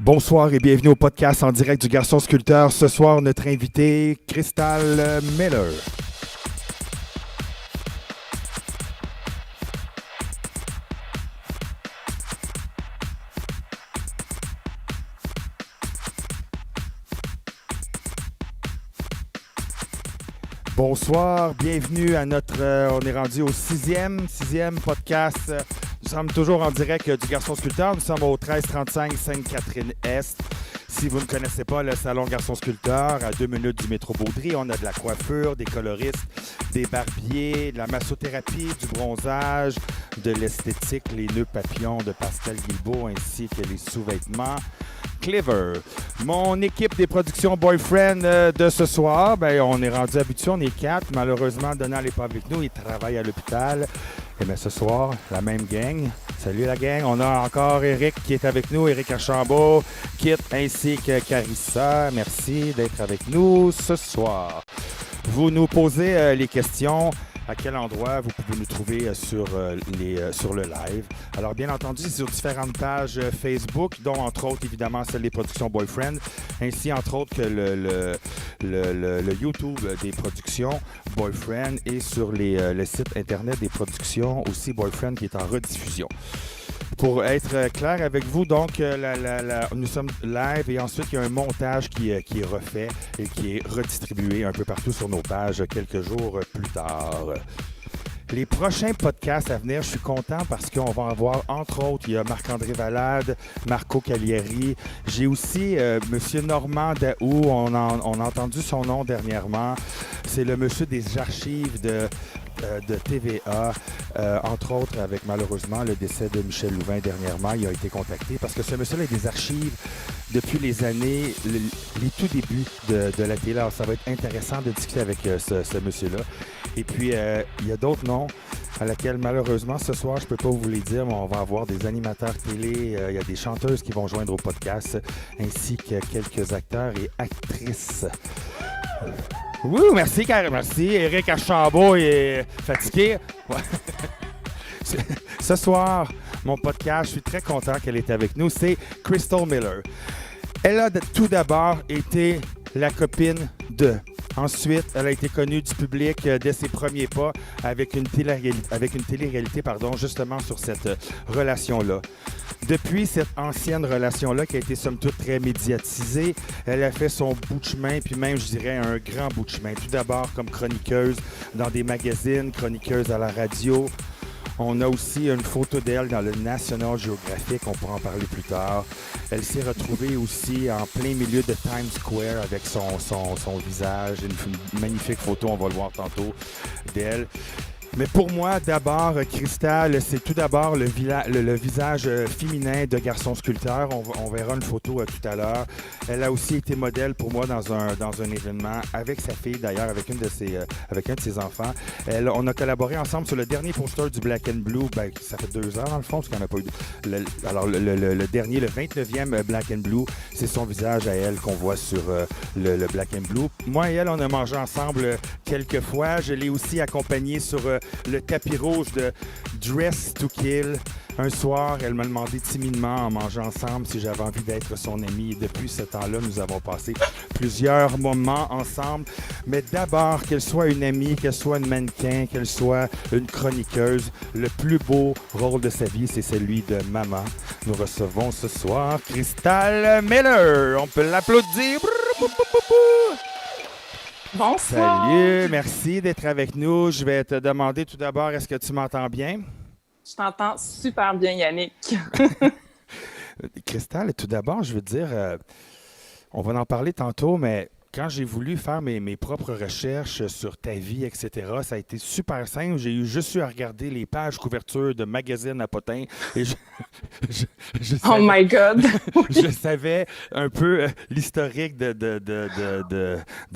Bonsoir et bienvenue au podcast en direct du Garçon Sculpteur. Ce soir, notre invité, Crystal Miller. Bonsoir, bienvenue à notre... on est rendu au sixième podcast. Nous sommes toujours en direct du Garçon Sculpteur. Nous sommes au 1335 Sainte-Catherine-Est. Si vous ne connaissez pas le salon Garçon Sculpteur, à 2 minutes du métro Baudry, on a de la coiffure, des coloristes, des barbiers, de la massothérapie, du bronzage, de l'esthétique, les nœuds papillons de Pascal Guilbeault ainsi que les sous-vêtements Clever. Mon équipe des productions Boyfriend de ce soir, on est rendu habitué, on est 4. Malheureusement, Donald n'est pas avec nous, il travaille à l'hôpital. Et bien ce soir, la même gang. Salut la gang, on a encore Eric qui est avec nous, Eric Archambault, Kit ainsi que Carissa. Merci d'être avec nous ce soir. Vous nous posez les questions. À quel endroit vous pouvez nous trouver sur le live. Alors, bien entendu, sur différentes pages Facebook, dont entre autres, évidemment, celle des productions Boyfriend, ainsi, entre autres, que le YouTube des productions Boyfriend et sur le site Internet des productions aussi Boyfriend qui est en rediffusion. Pour être clair avec vous, donc, nous sommes live et ensuite, il y a un montage qui est refait et qui est redistribué un peu partout sur nos pages quelques jours plus tard. Les prochains podcasts à venir, je suis content parce qu'on va avoir, entre autres, il y a Marc-André Valade, Marco Cagliari. J'ai aussi M. Normand Daou, on a entendu son nom dernièrement. C'est le monsieur des archives de TVA, entre autres avec malheureusement le décès de Michel Louvain dernièrement. Il a été contacté parce que ce monsieur-là a des archives depuis les années, les tout débuts de la télé. Alors, ça va être intéressant de discuter avec ce monsieur-là. Et puis, il y a d'autres noms à laquelle malheureusement ce soir, je ne peux pas vous les dire, mais on va avoir des animateurs télé, il y a des chanteuses qui vont joindre au podcast, ainsi que quelques acteurs et actrices. Oui, merci, merci. Eric Archambault est fatigué. Ouais. Ce soir, mon podcast, je suis très content qu'elle est avec nous, c'est Crystal Miller. Elle a tout d'abord été la copine de. Ensuite, elle a été connue du public dès ses premiers pas avec une télé-réalité, justement sur cette relation-là. Depuis cette ancienne relation-là qui a été somme toute très médiatisée, elle a fait son bout de chemin, puis même, je dirais, un grand bout de chemin. Tout d'abord comme chroniqueuse dans des magazines, chroniqueuse à la radio. On a aussi une photo d'elle dans le National Geographic, on pourra en parler plus tard. Elle s'est retrouvée aussi en plein milieu de Times Square avec son visage, une magnifique photo, on va le voir tantôt, d'elle. Mais pour moi, d'abord, Crystal, c'est tout d'abord le visage féminin de Garçon Sculpteur. On verra une photo tout à l'heure. Elle a aussi été modèle pour moi dans un événement avec sa fille, d'ailleurs, avec un de ses enfants. On a collaboré ensemble sur le dernier poster du Black and Blue. Ça fait 2 ans, dans le fond, parce qu'on n'a pas eu... le dernier, le 29e Black and Blue, c'est son visage à elle qu'on voit sur le Black and Blue. Moi et elle, on a mangé ensemble quelques fois. Je l'ai aussi accompagnée sur... le tapis rouge de Dress to Kill. Un soir, elle m'a demandé timidement en mangeant ensemble si j'avais envie d'être son amie. Et depuis ce temps-là, nous avons passé plusieurs moments ensemble. Mais d'abord, qu'elle soit une amie, qu'elle soit une mannequin, qu'elle soit une chroniqueuse, le plus beau rôle de sa vie, c'est celui de maman. Nous recevons ce soir Crystal Miller. On peut l'applaudir. Bonsoir. Salut, merci d'être avec nous. Je vais te demander tout d'abord, est-ce que tu m'entends bien? Je t'entends super bien, Yannick. Crystal, tout d'abord, je veux dire, on va en parler tantôt, mais quand j'ai voulu faire mes propres recherches sur ta vie, etc., ça a été super simple. J'ai juste eu à regarder les pages couvertures de magazines à potins et je Oh my God! je savais un peu l'historique de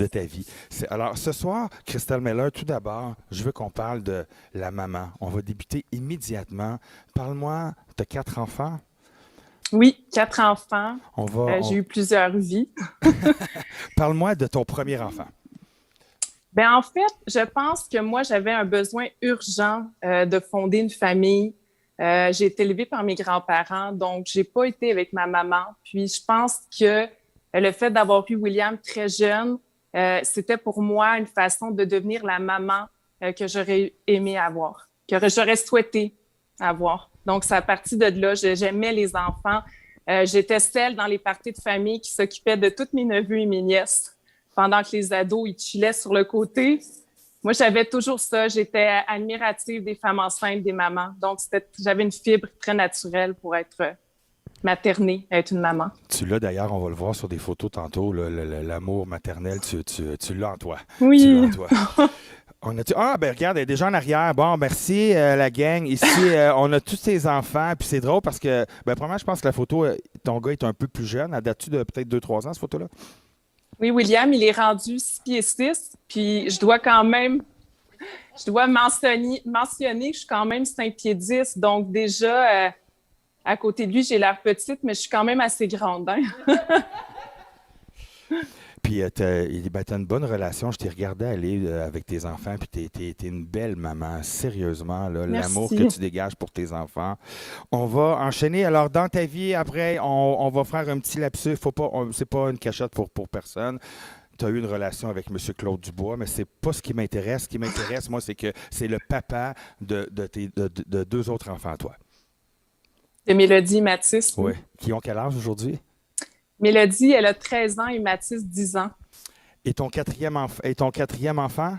ta vie. Alors, ce soir, Crystal Miller, tout d'abord, je veux qu'on parle de la maman. On va débuter immédiatement. Parle-moi, tu as 4 enfants? Oui, 4 enfants. J'ai eu plusieurs vies. Parle-moi de ton premier enfant. En fait, je pense que moi, j'avais un besoin urgent de fonder une famille. J'ai été élevée par mes grands-parents, donc j'ai pas été avec ma maman. Puis je pense que le fait d'avoir eu William très jeune, c'était pour moi une façon de devenir la maman que j'aurais aimé avoir, que j'aurais souhaité avoir. Donc, c'est à partir de là, j'aimais les enfants. J'étais celle dans les parties de famille qui s'occupait de tous mes neveux et mes nièces pendant que les ados, ils chillaient sur le côté. Moi, j'avais toujours ça. J'étais admirative des femmes enceintes, des mamans. Donc, j'avais une fibre très naturelle pour être maternée, être une maman. Tu l'as d'ailleurs, on va le voir sur des photos tantôt, l'amour maternel, tu l'as en toi. Oui. Tu l'as en toi. Ben regarde, elle est déjà en arrière. Bon, merci la gang. Ici, on a tous tes enfants. Puis c'est drôle parce que, premièrement, je pense que la photo, ton gars est un peu plus jeune. Elle date-tu de peut-être 2-3 ans, cette photo-là? Oui, William, il est rendu 6 pieds 6. Puis je dois mentionner que je suis quand même 5 pieds 10. Donc déjà, à côté de lui, j'ai l'air petite, mais je suis quand même assez grande. Hein? Puis, tu as une bonne relation. Je t'ai regardé aller avec tes enfants, puis t'es une belle maman, sérieusement. Là, l'amour que tu dégages pour tes enfants. On va enchaîner. Alors, dans ta vie, après, on va faire un petit lapsus. C'est pas une cachette pour personne. Tu as eu une relation avec M. Claude Dubois, mais c'est pas ce qui m'intéresse. Ce qui m'intéresse, moi, c'est que c'est le papa de 2 autres enfants, toi. De Mélodie et Mathis. Oui. Qui ont quel âge aujourd'hui? Mélodie, elle a 13 ans et Mathis, 10 ans. Et ton quatrième enfant?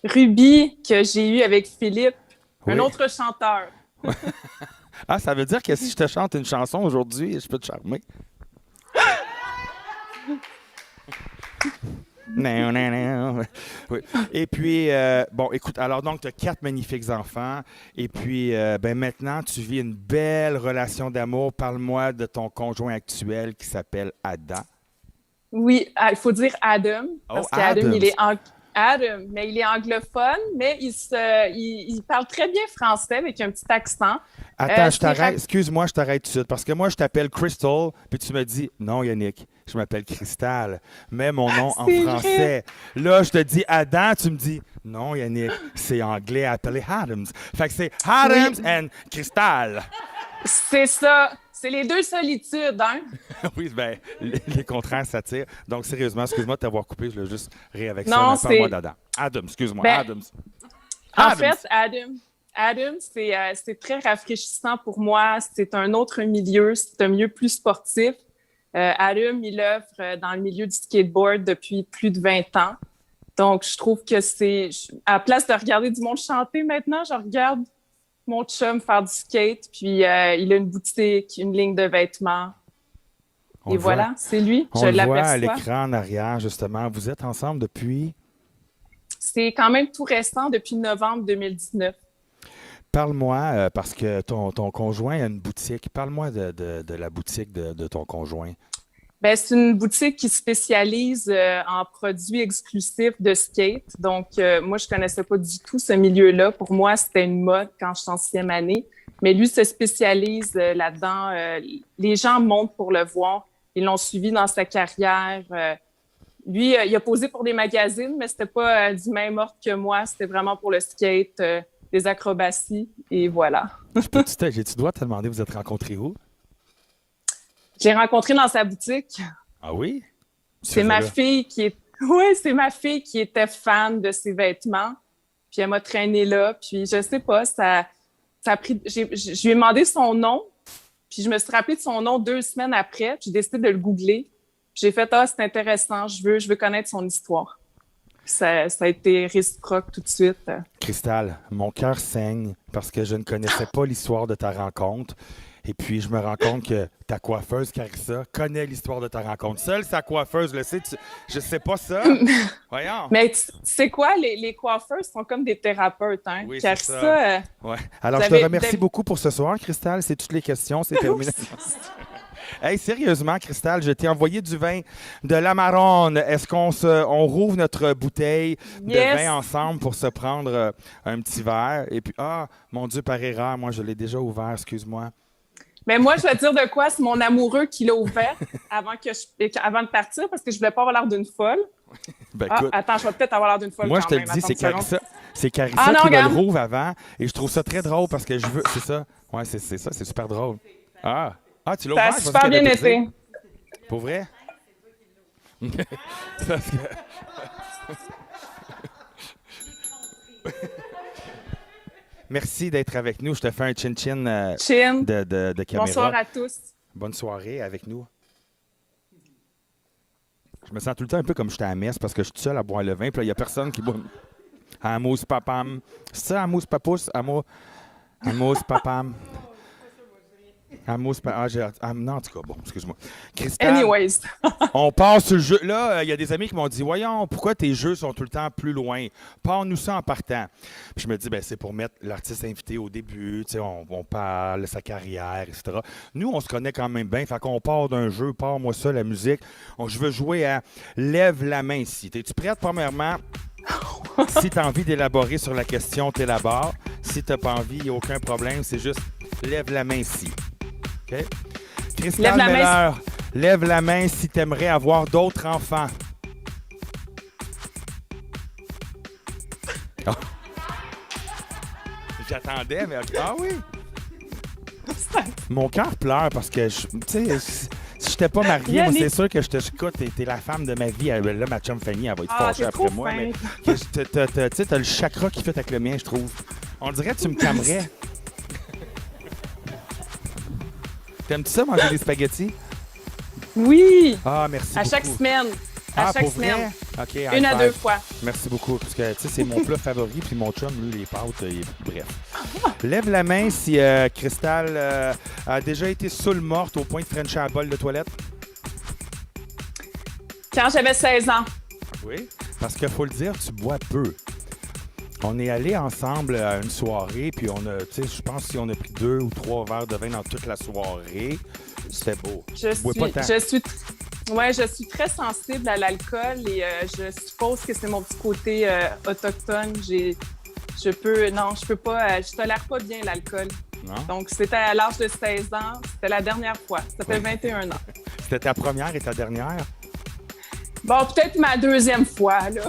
Ruby, que j'ai eu avec Philippe, un autre chanteur. Ah, ça veut dire que si je te chante une chanson aujourd'hui, je peux te charmer? Non, non, non. Oui. Et puis, écoute, alors donc, tu as 4 magnifiques enfants. Et puis, maintenant, tu vis une belle relation d'amour. Parle-moi de ton conjoint actuel qui s'appelle Adam. Oui, il faut dire Adam. Parce qu'Adam, mais il est anglophone, mais il parle très bien français avec un petit accent. Attends, je t'arrête. Excuse-moi, je t'arrête tout de suite. Parce que moi, je t'appelle Crystal, puis tu me dis, non, Yannick, je m'appelle Cristal. Mets mon nom en français. Vrai. Là, je te dis Adam, tu me dis, non, Yannick, c'est anglais, appelé Adams. Fait que c'est Adams and Cristal. C'est ça. C'est les deux solitudes, hein? Oui, les contraires s'attirent. Donc, sérieusement, excuse-moi de t'avoir coupé, je voulais juste rire avec ça. Parle-moi d'Adam. Adam, excuse-moi, Adams. En fait, Adam, c'est très rafraîchissant pour moi. C'est un autre milieu, c'est un milieu plus sportif. Adam, il œuvre dans le milieu du skateboard depuis plus de 20 ans. Donc, je trouve que à la place de regarder du monde chanter maintenant, je regarde mon chum faire du skate, puis il a une boutique, une ligne de vêtements. Et voilà, c'est lui. Je l'aperçois. On le voit à l'écran en arrière, justement. Vous êtes ensemble depuis? C'est quand même tout récent, depuis novembre 2019. Parle-moi, parce que ton conjoint a une boutique. Parle-moi de la boutique de ton conjoint. C'est une boutique qui spécialise en produits exclusifs de skate. Donc, moi, je connaissais pas du tout ce milieu-là. Pour moi, c'était une mode quand je suis en 6e année. Mais lui se spécialise là-dedans. Les gens montent pour le voir. Ils l'ont suivi dans sa carrière. Lui, il a posé pour des magazines, mais c'était pas du même ordre que moi. C'était vraiment pour le skate, des acrobaties, et voilà. J'ai-tu droit de te demander, vous êtes rencontrés où? Je l'ai rencontré dans sa boutique. Ah oui? C'est ma fille qui était fan de ses vêtements. Puis elle m'a traînée là. Puis je sais pas, ça a pris. Je lui ai demandé son nom. Puis je me suis rappelée de son nom 2 semaines après. J'ai décidé de le googler. Puis j'ai fait, c'est intéressant. Je veux connaître son histoire. Puis ça a été réciproque tout de suite. Cristal, mon cœur saigne parce que je ne connaissais pas l'histoire de ta rencontre. Et puis, je me rends compte que ta coiffeuse, Carissa, connaît l'histoire de ta rencontre. Seule sa coiffeuse le sait. Je sais pas ça. Voyons. Mais tu sais quoi? Les coiffeuses sont comme des thérapeutes. Hein? Oui, Carissa, c'est ça. Ouais. Alors, je te remercie beaucoup pour ce soir, Cristal. C'est toutes les questions. C'est terminé. Hey, sérieusement, Cristal, je t'ai envoyé du vin de l'Amarone. Est-ce qu'on rouvre notre bouteille de vin ensemble pour se prendre un petit verre? Et puis, mon Dieu, par erreur, moi, je l'ai déjà ouvert, excuse-moi. Mais moi, je vais te dire de quoi, c'est mon amoureux qui l'a ouvert avant de partir parce que je voulais pas avoir l'air d'une folle. Écoute, attends, je vais peut-être avoir l'air d'une folle. Moi, quand je te même. le dis, c'est Carissa. C'est Carissa Ah non, qui me le regarde. rouvre avant. Et je trouve ça très drôle parce que je veux. C'est ça. Ouais, c'est ça. C'est super drôle. Ah, tu l'as Ça a ouvert? Je pensais super qu'elle bien avait brisé. été. Pour vrai? Parce que... Merci d'être avec nous. Je te fais un chin-chin Chin. de caméra. Bonsoir à tous. Bonne soirée avec nous. Je me sens tout le temps un peu comme j'étais à la messe parce que je suis seul à boire le vin. Puis là, il n'y a personne qui boit. Amos papam. C'est ça, Amos papous? Amos papam. Non, en tout cas, bon, excuse-moi. Christelle, Anyways. on part sur le jeu. Là, il y a des amis qui m'ont dit, voyons, pourquoi tes jeux sont tout le temps plus loin? Pars-nous ça en partant. Puis je me dis, ben c'est pour mettre l'artiste invité au début. Tu sais, on parle de sa carrière, etc. Nous, on se connaît quand même bien. Fait qu'on part d'un jeu, pars-moi ça, la musique. Je veux jouer à Lève la main ici. Es-tu prête, premièrement? Si tu as envie d'élaborer sur la question, t'élabores. Si tu n'as pas envie, il n'y a aucun problème. C'est juste lève la main ici. OK? Christelle Meller, lève la main si tu aimerais avoir d'autres enfants. Oh. J'attendais, mais ah oui! Mon cœur pleure parce que, tu sais, si j'étais pas marié, moi, c'est sûr que je te écoute, t'es la femme de ma vie. Là, ma chum Fanny, elle va être fâchée après moi. Mais tu sais, t'as le chakra qui fait avec le mien, je trouve. On dirait que tu me calmerais. T'aimes-tu ça, manger des spaghettis? Oui. Ah, merci À beaucoup. chaque semaine. À chaque pour semaine. Vrai? OK, Une à deux fois. Merci beaucoup, parce que, tu sais, c'est mon plat favori, puis mon chum, lui, les pâtes, bref. Lève la main si Christelle a déjà été saoule morte au point de frencher un bol de toilette. Quand j'avais 16 ans. Oui, parce qu'il faut le dire, tu bois peu. On est allés ensemble à une soirée, puis on a, tu sais, je pense qu'on a pris 2 ou 3 verres de vin dans toute la soirée. C'était beau. Je suis très sensible à l'alcool et je suppose que c'est mon petit côté autochtone. Je peux pas, je tolère pas bien l'alcool. Non? Donc, c'était à l'âge de 16 ans. C'était la dernière fois. Ça fait 21 ans. C'était ta première et ta dernière? Bon, peut-être ma deuxième fois, là.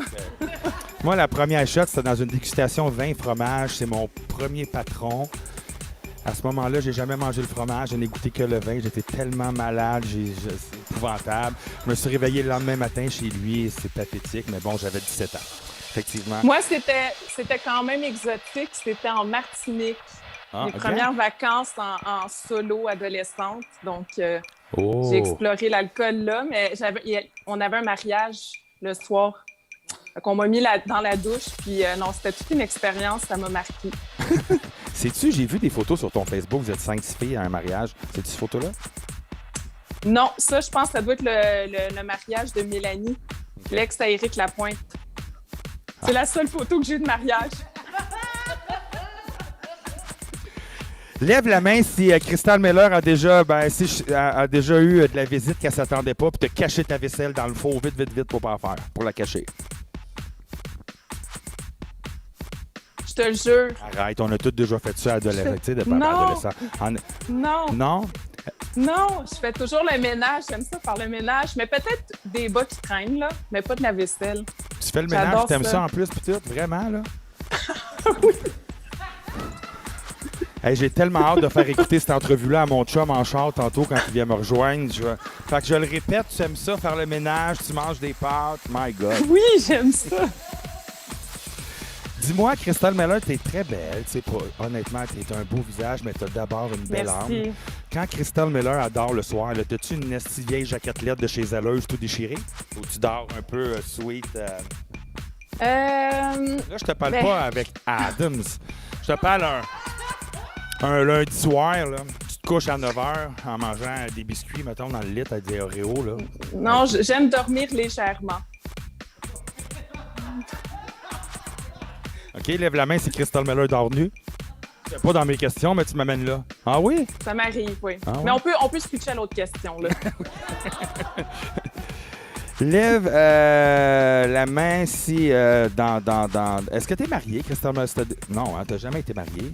Moi, la première shot, c'était dans une dégustation vin-fromage. C'est mon premier patron. À ce moment-là, j'ai jamais mangé le fromage. Je n'ai goûté que le vin. J'étais tellement malade. C'est épouvantable. Je me suis réveillé le lendemain matin chez lui. C'est pathétique, mais bon, j'avais 17 ans. Effectivement. Moi, c'était quand même exotique. C'était en Martinique. Mes premières vacances en solo adolescente. Donc, j'ai exploré l'alcool là. Mais on avait un mariage le soir. Qu'on m'a mis dans la douche. Puis non, c'était toute une expérience. Ça m'a marqué. Sais-tu, j'ai vu des photos sur ton Facebook. Vous êtes 5 filles à un mariage. C'est-tu ces photos-là? Non, ça, je pense que ça doit être le mariage de Mélanie, l'ex à Éric Lapointe. C'est la seule photo que j'ai de mariage. Lève la main si Christelle Meller a déjà, a déjà eu de la visite qu'elle ne s'attendait pas, puis te cacher ta vaisselle dans le four vite pour pas en faire, pour la cacher. Je te le jure. Arrête, on a tous déjà fait ça à adolescent. Non. Non? Non, je fais toujours le ménage. J'aime ça faire le ménage. Mais peut-être des bas qui traînent, là, mais pas de la vaisselle. Tu fais le ménage, t'aimes ça en plus, puis tout? Vraiment, là? Oui. Hey, j'ai tellement hâte de faire écouter cette entrevue-là à mon chum en char tantôt quand il vient me rejoindre. Fait que je le répète, tu aimes ça, faire le ménage, tu manges des pâtes. My God. Oui, j'aime ça. Dis-moi, Christelle Meller, t'es très belle. Honnêtement, t'es un beau visage, mais t'as d'abord une belle âme. Quand Christelle Meller adore le soir, t'as-tu une nasty vieille jaquette de chez Zelleuse tout déchirée? Ou tu dors un peu sweet? Là, je te parle pas avec Adams. Je te parle un lundi soir, là. Tu te couches à 9h en mangeant des biscuits, mettons, dans le lit avec des Oreos, là. Non, j'aime dormir légèrement. OK, lève la main si Christelle Meller dort nu. C'est pas dans mes questions, mais tu m'amènes là. Ah oui? Ça m'arrive, oui. Ah ouais? Mais on peut switcher à l'autre question, là. Lève la main si dans... Est-ce que t'es mariée, Christelle Meller? Non, hein, t'as jamais été mariée.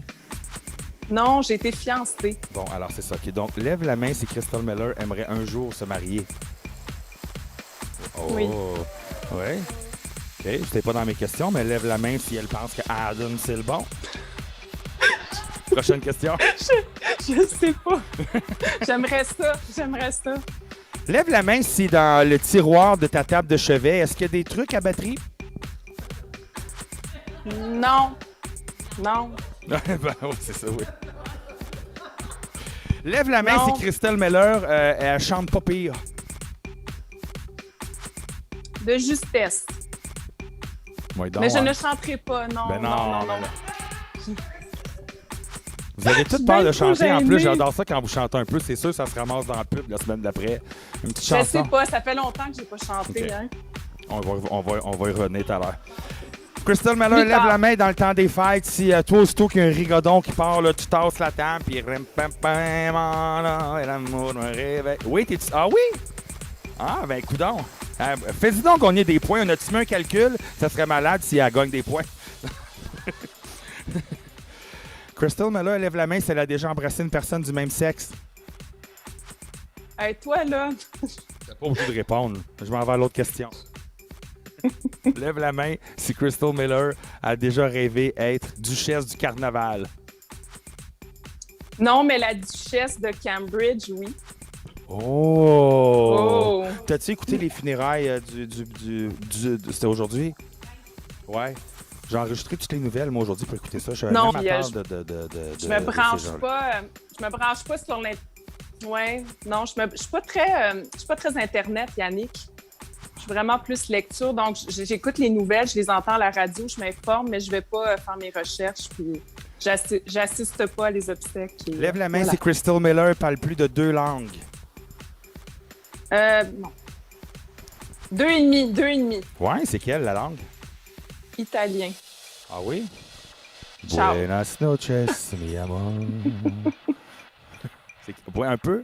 Non, j'ai été fiancée. Bon, alors c'est ça. Okay. Donc, lève la main si Christelle Meller aimerait un jour se marier. Oh. Oui. Oui. c'était pas dans mes questions, mais lève la main si elle pense que Adam, c'est le bon. Prochaine question. Je sais pas. J'aimerais ça. Lève la main si dans le tiroir de ta table de chevet, est-ce qu'il y a des trucs à batterie? Non. Ben, oui, c'est ça, oui. Lève la main Non. si Crystal Miller, elle chante pas pire. De justesse. Ouais, donc, Mais je hein. ne chanterai pas, non. Ben non. ben là. Vous avez toutes suis peur bien de trop chanter. En plus, gênée. j'adore ça quand vous chantez un peu. C'est sûr, ça se ramasse dans la pub la semaine d'après. Une petite Je chanson. sais pas, ça fait longtemps que j'ai pas chanté. Ok. Hein. On va y revenir tout à l'heure. Crystal Miller, Plus lève tard. la main dans le temps des fêtes. Si toi, aussitôt qu'il y a un rigodon qui part, là, tu tasses la table, puis l'amour me réveille. Oui, t'es-tu... Ah oui? Ah, ben, coudonc. Fais-y donc gagner des points. On a-tu mis un calcul? Ça serait malade si elle gagne des points. Crystal Miller, lève la main si elle a déjà embrassé une personne du même sexe. Hey, toi, là, T'as pas obligé de répondre. Je m'en vais à l'autre question. Lève la main si Crystal Miller a déjà rêvé être duchesse du carnaval. non, mais la duchesse de Cambridge, oui. Oh! Oh! T'as-tu écouté les funérailles c'était aujourd'hui? Ouais. J'ai enregistré toutes les nouvelles, moi, aujourd'hui, pour écouter ça. Je suis un Non, amateur puis, de je me branche ces gens-là. pas. Je me branche pas sur l'internet. Ouais, non, je suis pas très Internet, Yannick. Je suis vraiment plus lecture, donc j'écoute les nouvelles, je les entends à la radio, je m'informe, mais je vais pas faire mes recherches, puis j'assiste pas à les obsèques. Et, Lève la main voilà. si Crystal Miller parle plus de 2 langues. Non. Deux et demi. Ouais, c'est quelle, la langue? Italien. Ah oui? Ciao. Buenas noches, mi amor. Ouais, un peu?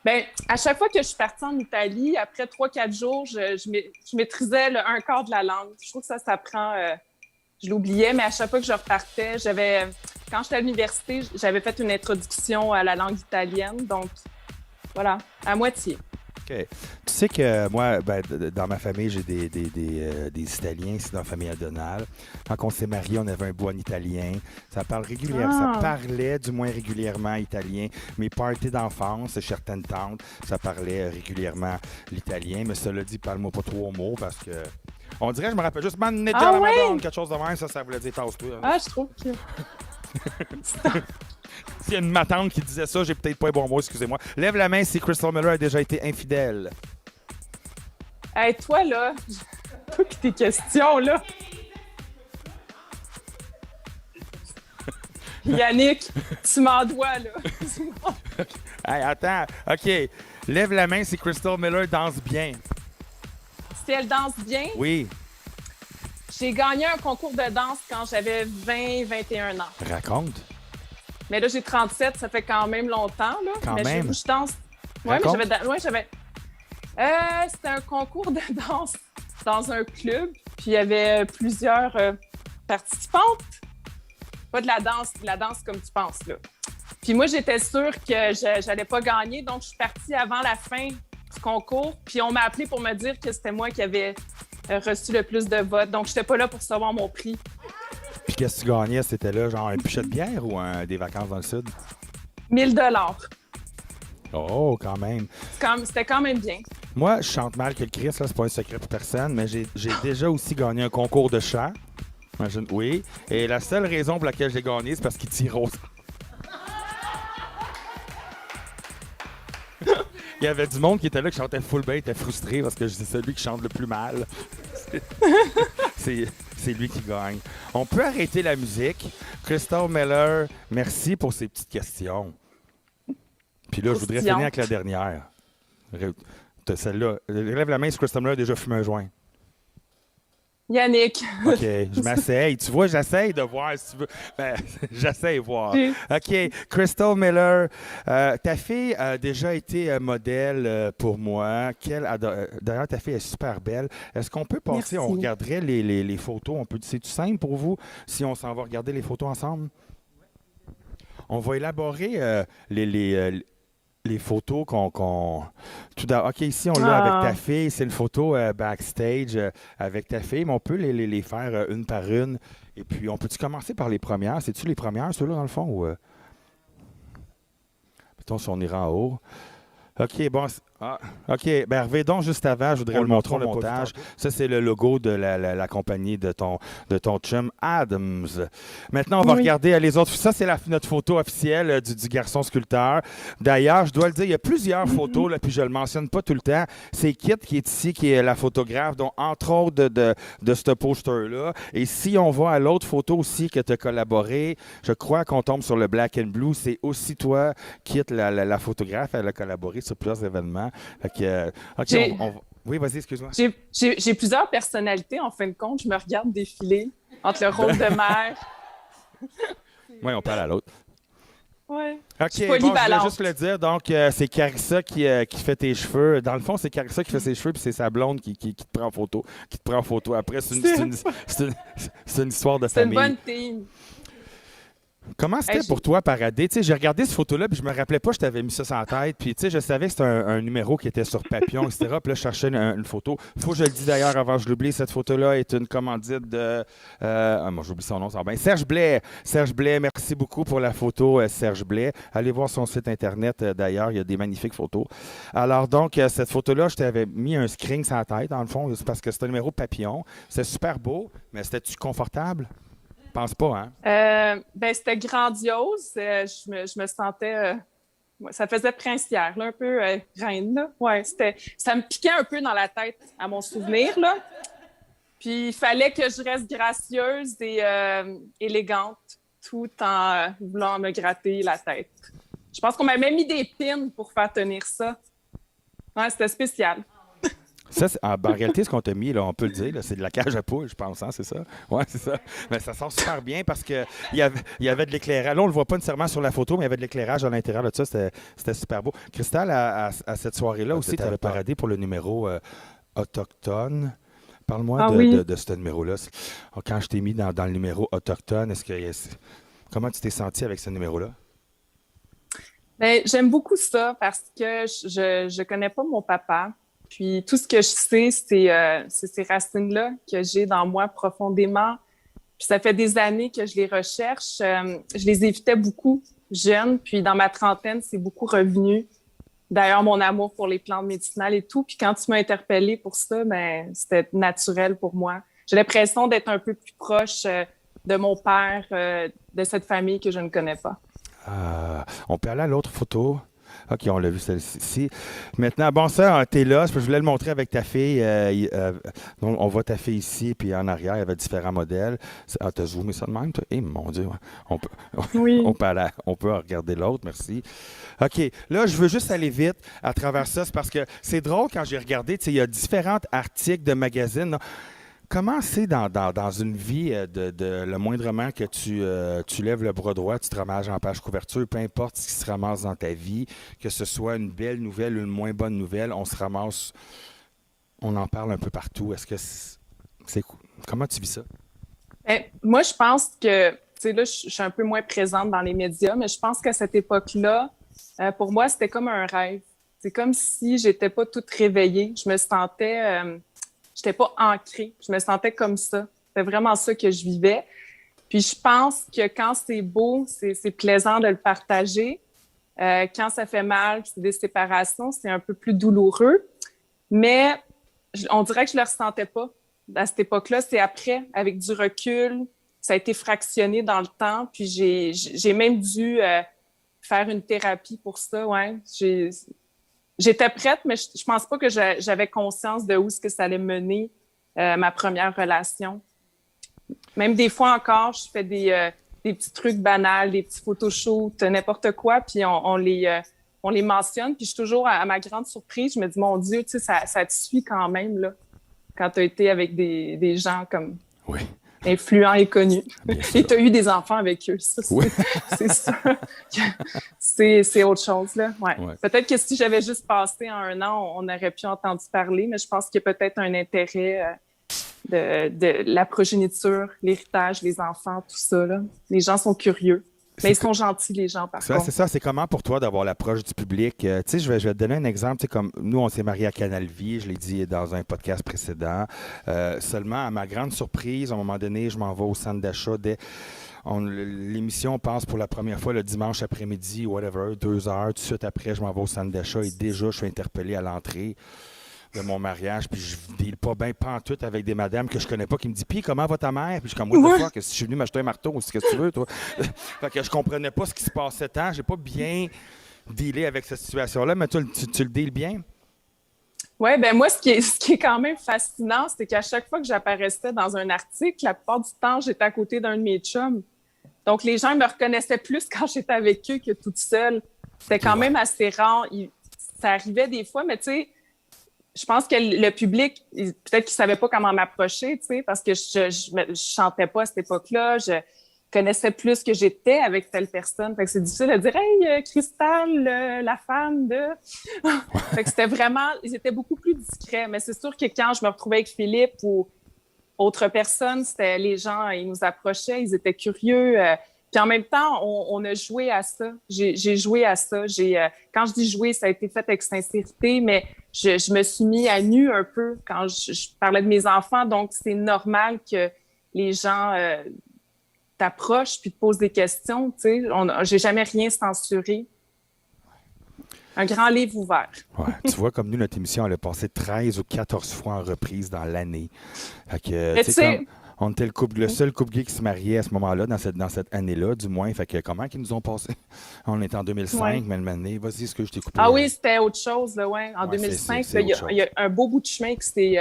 Ben, à chaque fois que je suis partie en Italie, après 3-4 jours, je maîtrisais le un quart de la langue. Je trouve que ça s'apprend. Je l'oubliais, mais à chaque fois que je repartais, quand j'étais à l'université, j'avais fait une introduction à la langue italienne. Donc, voilà, à moitié. OK. Tu sais que moi, ben, dans ma famille, j'ai des Italiens ici dans la famille Adonal. Quand on s'est mariés, on avait un bois en italien. Ça parle régulièrement. Ah. Ça parlait du moins régulièrement italien. Mes parties d'enfance, chez certaines tantes, ça parlait régulièrement l'italien. Mais cela dit, parle-moi pas 3 mots parce que... On dirait, je me rappelle juste Ah ouais? Madone, quelque chose de même, ça voulait dire tasse-toi. Ah, je trouve que... S'il y a une matante qui disait ça, j'ai peut-être pas un bon mot, excusez-moi. Lève la main si Crystal Miller a déjà été infidèle. Hey, toi, là, toi pis tes questions, là. Yannick, tu m'en dois, là. Hey, attends. OK. Lève la main si Crystal Miller danse bien. Si elle danse bien, Oui. j'ai gagné un concours de danse quand j'avais 20-21 ans. Raconte. Mais là, j'ai 37, ça fait quand même longtemps, là. Quand mais même. Je danse. Ouais, Raconte. mais j'avais. C'était un concours de danse dans un club, puis il y avait plusieurs participantes. Pas de la danse comme tu penses, là. Puis moi, j'étais sûre que j'allais pas gagner, donc je suis partie avant la fin du concours, puis on m'a appelé pour me dire que c'était moi qui avais reçu le plus de votes. Donc, j'étais pas là pour recevoir mon prix. Puis qu'est-ce que tu gagnais? C'était là, genre un pichet de bière ou des vacances dans le sud? 1000 $. Oh, quand même. C'était quand même bien. Moi, je chante mal que le Christ, là, c'est pas un secret pour personne, mais j'ai déjà aussi gagné un concours de chant. Imagine, oui. Et la seule raison pour laquelle j'ai gagné, c'est parce qu'il tire au... Il y avait du monde qui était là, qui chantait full bait, était frustré parce que c'est celui qui chante le plus mal. C'est lui qui gagne. On peut arrêter la musique. Crystal Miller, merci pour ces petites questions. Puis là, je voudrais finir avec la dernière. Celle-là. Lève la main si Crystal Miller a déjà fumé un joint. Yannick. OK, je m'essaye. Tu vois, j'essaye de voir si tu veux. Ben, j'essaye de voir. OK, Crystal Miller, ta fille a déjà été modèle pour moi. D'ailleurs, ta fille est super belle. Est-ce qu'on peut passer, Merci. on regarderait les photos? C'est-tu simple pour vous si on s'en va regarder les photos ensemble? On va élaborer les photos OK, ici, on l'a avec ta fille. C'est une photo backstage avec ta fille, mais on peut les faire une par une. Et puis, on peut-tu commencer par les premières? C'est-tu les premières, ceux-là, dans le fond? Ou, mettons, si on ira en haut. OK, bon. OK. Ben, Hervé, donc, juste avant, je voudrais le montrer au montage. Ça, c'est le logo de la compagnie de ton chum Adams. Maintenant, on va regarder les autres. Ça, c'est notre photo officielle du garçon sculpteur. D'ailleurs, je dois le dire, il y a plusieurs photos, là, puis je ne le mentionne pas tout le temps. C'est Kit qui est ici, qui est la photographe, dont entre autres de ce poster-là. Et si on va à l'autre photo aussi que tu as collaboré, je crois qu'on tombe sur le Black and Blue. C'est aussi toi, Kit, la photographe. Elle a collaboré sur plusieurs événements. Fait que, OK, oui, vas-y, excuse-moi. J'ai plusieurs personnalités, en fin de compte. Je me regarde défiler entre le rôle de mère. Oui, on parle à l'autre. Oui. OK, je voulais juste le dire. Donc, c'est Carissa qui fait tes cheveux. Dans le fond, c'est Carissa qui fait ses cheveux, puis c'est sa blonde qui te prend en photo. Après, c'est une histoire de famille. C'est une bonne team. Comment c'était pour toi parader? Tu sais, j'ai regardé cette photo-là, puis je me rappelais pas que je t'avais mis ça sur la tête. Puis, tu sais, je savais que c'était un numéro qui était sur papillon, etc. Puis là, je cherchais une photo. Faut que je le dise d'ailleurs avant que je l'oublie. Cette photo-là est une commandite de... moi, j'oublie son nom, ça va bien. Serge Blais. Serge Blais, merci beaucoup pour la photo, Serge Blais. Allez voir son site Internet, d'ailleurs. Il y a des magnifiques photos. Alors, donc, cette photo-là, je t'avais mis un screen sur la tête, dans le fond, parce que c'est un numéro papillon. C'était super beau, mais c'était-tu confortable? Je pense pas, hein? C'était grandiose. Je me sentais... ça faisait princière, là, un peu reine, là. Ouais, ça me piquait un peu dans la tête à mon souvenir, là. Puis il fallait que je reste gracieuse et élégante tout en voulant me gratter la tête. Je pense qu'on m'a même mis des pins pour faire tenir ça. Ouais, c'était spécial. Ça, en réalité, ce qu'on t'a mis, là, on peut le dire, là, c'est de la cage à poules, je pense, hein, c'est ça? Oui, c'est ça. Mais ça sort super bien parce qu'il y avait de l'éclairage. Là, on ne le voit pas nécessairement sur la photo, mais il y avait de l'éclairage à l'intérieur de ça. C'était super beau. Cristal, à cette soirée-là aussi, tu avais paradé pour le numéro Autochtone. Parle-moi de ce numéro-là. Quand je t'ai mis dans le numéro Autochtone, comment tu t'es senti avec ce numéro-là? Bien, j'aime beaucoup ça parce que je connais pas mon papa. Puis tout ce que je sais, c'est ces racines-là que j'ai dans moi profondément. Puis ça fait des années que je les recherche. Je les évitais beaucoup jeune. Puis dans ma trentaine, c'est beaucoup revenu. D'ailleurs, mon amour pour les plantes médicinales et tout. Puis quand tu m'as interpellée pour ça, ben c'était naturel pour moi. J'ai l'impression d'être un peu plus proche de mon père, de cette famille que je ne connais pas. On peut aller à l'autre photo. OK, on l'a vu celle-ci. Maintenant, bon, ça, t'es là. Je voulais le montrer avec ta fille. On voit ta fille ici, puis en arrière, il y avait différents modèles. T'as zoomé ça de même, toi? Eh, mon Dieu, Oui. on peut regarder l'autre, merci. OK, là, je veux juste aller vite à travers ça. C'est parce que c'est drôle quand j'ai regardé, tu sais, il y a différents articles de magazines. Là. Comment c'est dans une vie de le moindrement que tu lèves le bras droit, tu te ramasses en page couverture, peu importe ce qui se ramasse dans ta vie, que ce soit une belle nouvelle ou une moins bonne nouvelle, on se ramasse, on en parle un peu partout. Est-ce que c'est comment tu vis ça? Moi, je pense que, tu sais, là, je suis un peu moins présente dans les médias, mais je pense qu'à cette époque-là, pour moi, c'était comme un rêve. C'est comme si j'étais pas toute réveillée. Je me sentais... j'étais pas ancrée. Je me sentais comme ça. C'était vraiment ça que je vivais. Puis je pense que quand c'est beau, c'est plaisant de le partager. Quand ça fait mal, c'est des séparations, c'est un peu plus douloureux. Mais on dirait que je le ressentais pas à cette époque-là. C'est après, avec du recul, ça a été fractionné dans le temps. Puis j'ai même dû faire une thérapie pour ça. Ouais. J'étais prête, mais je pense pas que j'avais conscience de où est-ce que ça allait mener ma première relation. Même des fois encore, je fais des petits trucs banals, des petits photoshoots, n'importe quoi, puis on les mentionne. Puis je suis toujours, à ma grande surprise, je me dis, mon Dieu, tu sais, ça te suit quand même, là, quand tu as été avec des gens comme... Oui. Influents et connus. Et tu as eu des enfants avec eux. Ça, oui. C'est ça. C'est autre chose, là. Ouais. Peut-être que si j'avais juste passé en un an, on aurait pu entendre parler, mais je pense qu'il y a peut-être un intérêt de la progéniture, l'héritage, les enfants, tout ça, là. Les gens sont curieux. Mais ils sont gentils, les gens, par contre. C'est ça. C'est comment pour toi d'avoir l'approche du public? Tu sais, je vais te donner un exemple. Tu sais, comme nous, on s'est mariés à Canal Vie, je l'ai dit dans un podcast précédent. Seulement, à ma grande surprise, à un moment donné, je m'en vais au centre d'achat. L'émission passe pour la première fois le dimanche après-midi, whatever, 2 heures. Tout de suite après, je m'en vais au centre d'achat et déjà, je suis interpellé à l'entrée de mon mariage, puis je deal pas bien pantoute avec des madames que je connais pas qui me disent puis comment va ta mère? Puis je suis comme what the fuck, si je suis venu m'acheter un marteau ou ce que tu veux, toi. Fait que je comprenais pas ce qui se passait tant, j'ai pas bien dealé avec cette situation-là, mais toi, tu le deals bien? Oui, ben moi, ce qui est quand même fascinant, c'est qu'à chaque fois que j'apparaissais dans un article, la plupart du temps, j'étais à côté d'un de mes chums. Donc, les gens me reconnaissaient plus quand j'étais avec eux que toute seule. C'était quand même assez rare. Ça arrivait des fois, mais tu sais, je pense que le public, peut-être qu'il savait pas comment m'approcher, tu sais, parce que je chantais pas à cette époque-là, je connaissais plus que j'étais avec telle personne. Fait que c'est difficile de dire « Hey, Cristal, la femme de... » Fait que c'était vraiment... Ils étaient beaucoup plus discrets. Mais c'est sûr que quand je me retrouvais avec Philippe ou autre personne, c'était les gens, ils nous approchaient, ils étaient curieux. Puis en même temps, on a joué à ça. J'ai joué à ça. Quand je dis jouer, ça a été fait avec sincérité, mais je me suis mis à nu un peu quand je parlais de mes enfants. Donc, c'est normal que les gens t'approchent puis te posent des questions. Tu sais, j'ai jamais rien censuré. Un grand livre ouvert. Ouais, tu vois, comme nous, notre émission, elle a passé 13 ou 14 fois en reprise dans l'année. Fait que, tu sais, on était le seul couple gay qui se mariait à ce moment-là, dans cette année-là, du moins. Fait que comment qu'ils nous ont passé? On est en 2005, mais l'année, vas-y, ce que je t'ai coupé. Ah oui, c'était autre chose, là, ouais. En 2005, il y a un beau bout de chemin qui s'est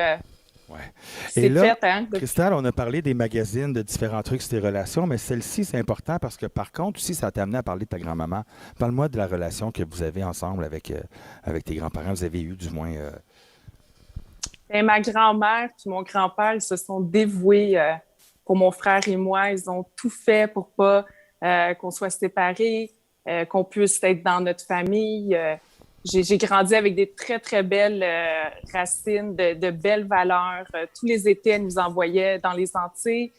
Et là, fait. Hein? Cristal, on a parlé des magazines, de différents trucs sur tes relations, mais celle-ci, c'est important parce que, par contre, aussi, ça t'a amené à parler de ta grand-maman. Parle-moi de la relation que vous avez ensemble avec tes grands-parents, vous avez eu, du moins. Et ma grand-mère et mon grand-père, ils se sont dévoués pour mon frère et moi. Ils ont tout fait pour pas qu'on soit séparés, qu'on puisse être dans notre famille. J'ai grandi avec des très, très belles racines, de belles valeurs. Tous les étés, elle nous envoyait dans les Antilles.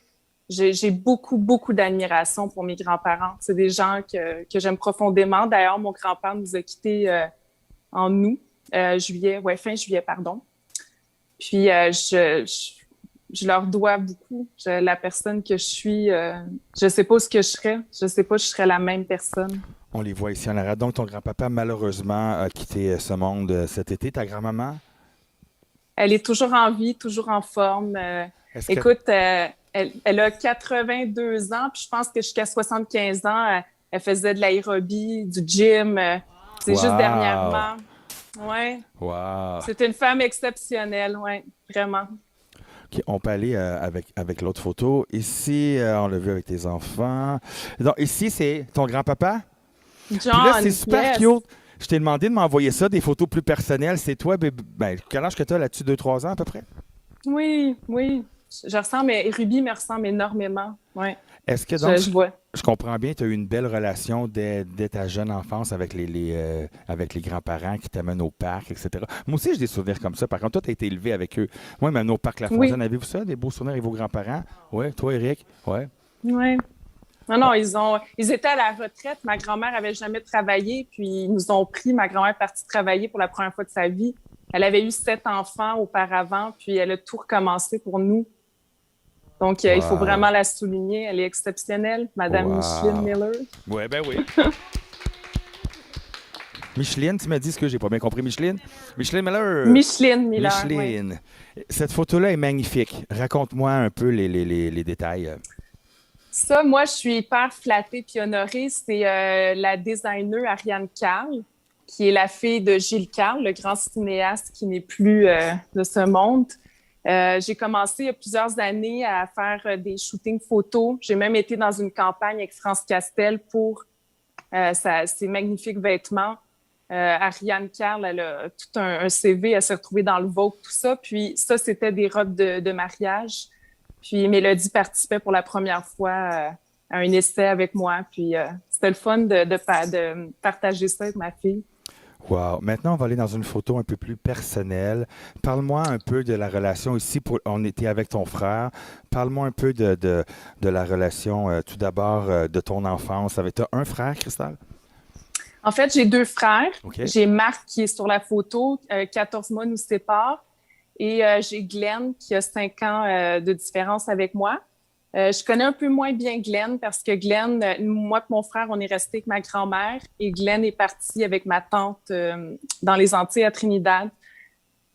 J'ai beaucoup, beaucoup d'admiration pour mes grands-parents. C'est des gens que j'aime profondément. D'ailleurs, mon grand-père nous a quittés en août, fin juillet, pardon. Puis, je leur dois beaucoup. La personne que je suis, je sais pas ce que je serais. Je sais pas si je serais la même personne. On les voit ici en arrière. Donc, ton grand-papa, malheureusement, a quitté ce monde cet été. Ta grand-maman? Elle est toujours en vie, toujours en forme. Écoute, elle a 82 ans, puis je pense que jusqu'à 75 ans, elle faisait de l'aérobie, du gym. C'est juste dernièrement. Ouais. Wow. C'est une femme exceptionnelle, oui, vraiment. Okay, on peut aller avec l'autre photo. Ici, on l'a vu avec tes enfants. Donc, ici, c'est ton grand-papa? John, puis là, c'est super cute. Je t'ai demandé de m'envoyer ça, des photos plus personnelles. C'est toi, quel âge que tu as là-dessus? 2-3 ans à peu près? Oui. Je ressemble, Ruby me ressemble énormément. Ouais. Est-ce que donc, je vois. Je comprends bien, tu as eu une belle relation dès ta jeune enfance avec avec les grands-parents qui t'amènent au parc, etc. Moi aussi, j'ai des souvenirs comme ça. Par contre, toi, tu as été élevé avec eux. Moi, même au parc La Fontaine, oui. Avez-vous ça, des beaux souvenirs avec vos grands-parents? Oui, toi, Eric? Oui. Oui. Non, ils étaient à la retraite. Ma grand-mère avait jamais travaillé, puis ils nous ont pris. Ma grand-mère est partie travailler pour la première fois de sa vie. Elle avait eu 7 enfants auparavant, puis elle a tout recommencé pour nous. Donc, il faut vraiment la souligner. Elle est exceptionnelle, Madame Micheline Miller. Oui, ben oui. Micheline, tu m'as dit ce que j'ai pas bien compris. Micheline Miller. Micheline Miller. Micheline. Oui. Cette photo-là est magnifique. Raconte-moi un peu les détails. Ça, moi, je suis hyper flattée puis honorée. C'est la designer Ariane Carle, qui est la fille de Gilles Carle, le grand cinéaste qui n'est plus de ce monde. J'ai commencé il y a plusieurs années à faire des shootings photos. J'ai même été dans une campagne avec France Castel pour ses magnifiques vêtements. Ariane Carle, elle a tout un CV, elle s'est retrouvée dans le Vogue, tout ça. Puis ça, c'était des robes de mariage. Puis Mélodie participait pour la première fois à un essai avec moi. Puis c'était le fun de partager ça avec ma fille. Wow. Maintenant, on va aller dans une photo un peu plus personnelle. Parle-moi un peu de la relation ici. On était avec ton frère. Parle-moi un peu de la relation, tout d'abord, de ton enfance. Tu as un frère, Cristal? En fait, j'ai deux frères. OK. J'ai Marc qui est sur la photo, 14 mois nous séparent, et j'ai Glenn qui a 5 ans de différence avec moi. Je connais un peu moins bien Glenn parce que Glenn, moi et mon frère, on est resté avec ma grand-mère et Glenn est parti avec ma tante dans les Antilles à Trinidad.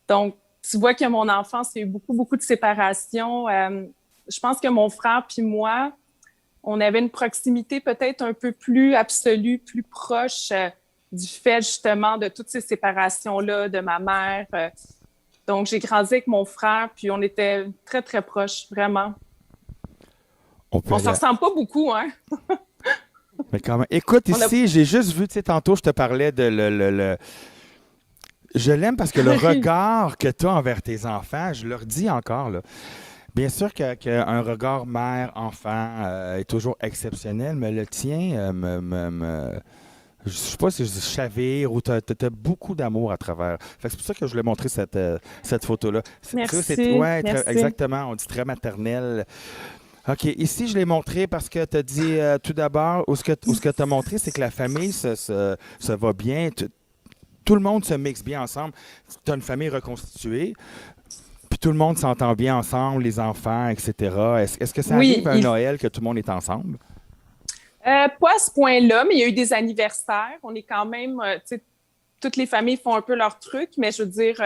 Donc, tu vois que mon enfance, il y a eu beaucoup, beaucoup de séparation. Je pense que mon frère puis moi, on avait une proximité peut-être un peu plus absolue, plus proche du fait justement de toutes ces séparations-là de ma mère. Donc, j'ai grandi avec mon frère, puis on était très, très proches, vraiment. On peut On se aller. ressemble pas beaucoup, hein? Mais quand même. Écoute, On a... ici, j'ai juste vu, tu sais, tantôt, je te parlais de Je l'aime parce que le regard que tu as envers tes enfants, je leur dis encore, là. Bien sûr qu'un regard mère-enfant est toujours exceptionnel, mais le tien je sais pas si je chavire ou tu as beaucoup d'amour à travers. Fait que c'est pour ça que je voulais montrer cette photo-là. Merci, Ouais, merci. exactement, on dit très maternel. OK, ici, je l'ai montré parce que tu as dit tout d'abord, ou ce que tu as montré, c'est que la famille se va bien. Tout le monde se mixe bien ensemble. Tu as une famille reconstituée, puis tout le monde s'entend bien ensemble, les enfants, etc. Est-ce que ça Oui, arrive à un Noël que tout le monde est ensemble? pas à ce point-là, mais il y a eu des anniversaires. On est quand même, tu sais, toutes les familles font un peu leur truc, mais je veux dire,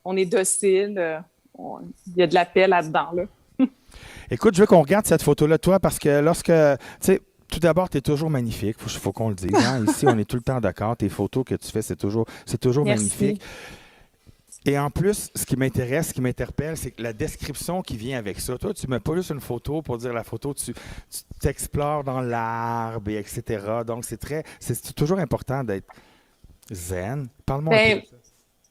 on est docile. Il y a de la paix là-dedans, là. Écoute, je veux qu'on regarde cette photo-là, toi, parce que tu sais, tout d'abord, tu es toujours magnifique, faut qu'on le dise. Hein? Ici, on est tout le temps d'accord. Tes photos que tu fais, c'est toujours Merci. magnifique. Et en plus, ce qui m'intéresse, ce qui m'interpelle, c'est que la description qui vient avec ça. Toi, tu ne mets pas juste une photo pour dire la photo, tu t'explores dans l'arbre, et etc. Donc, c'est toujours important d'être zen. Parle-moi un peu Ben, de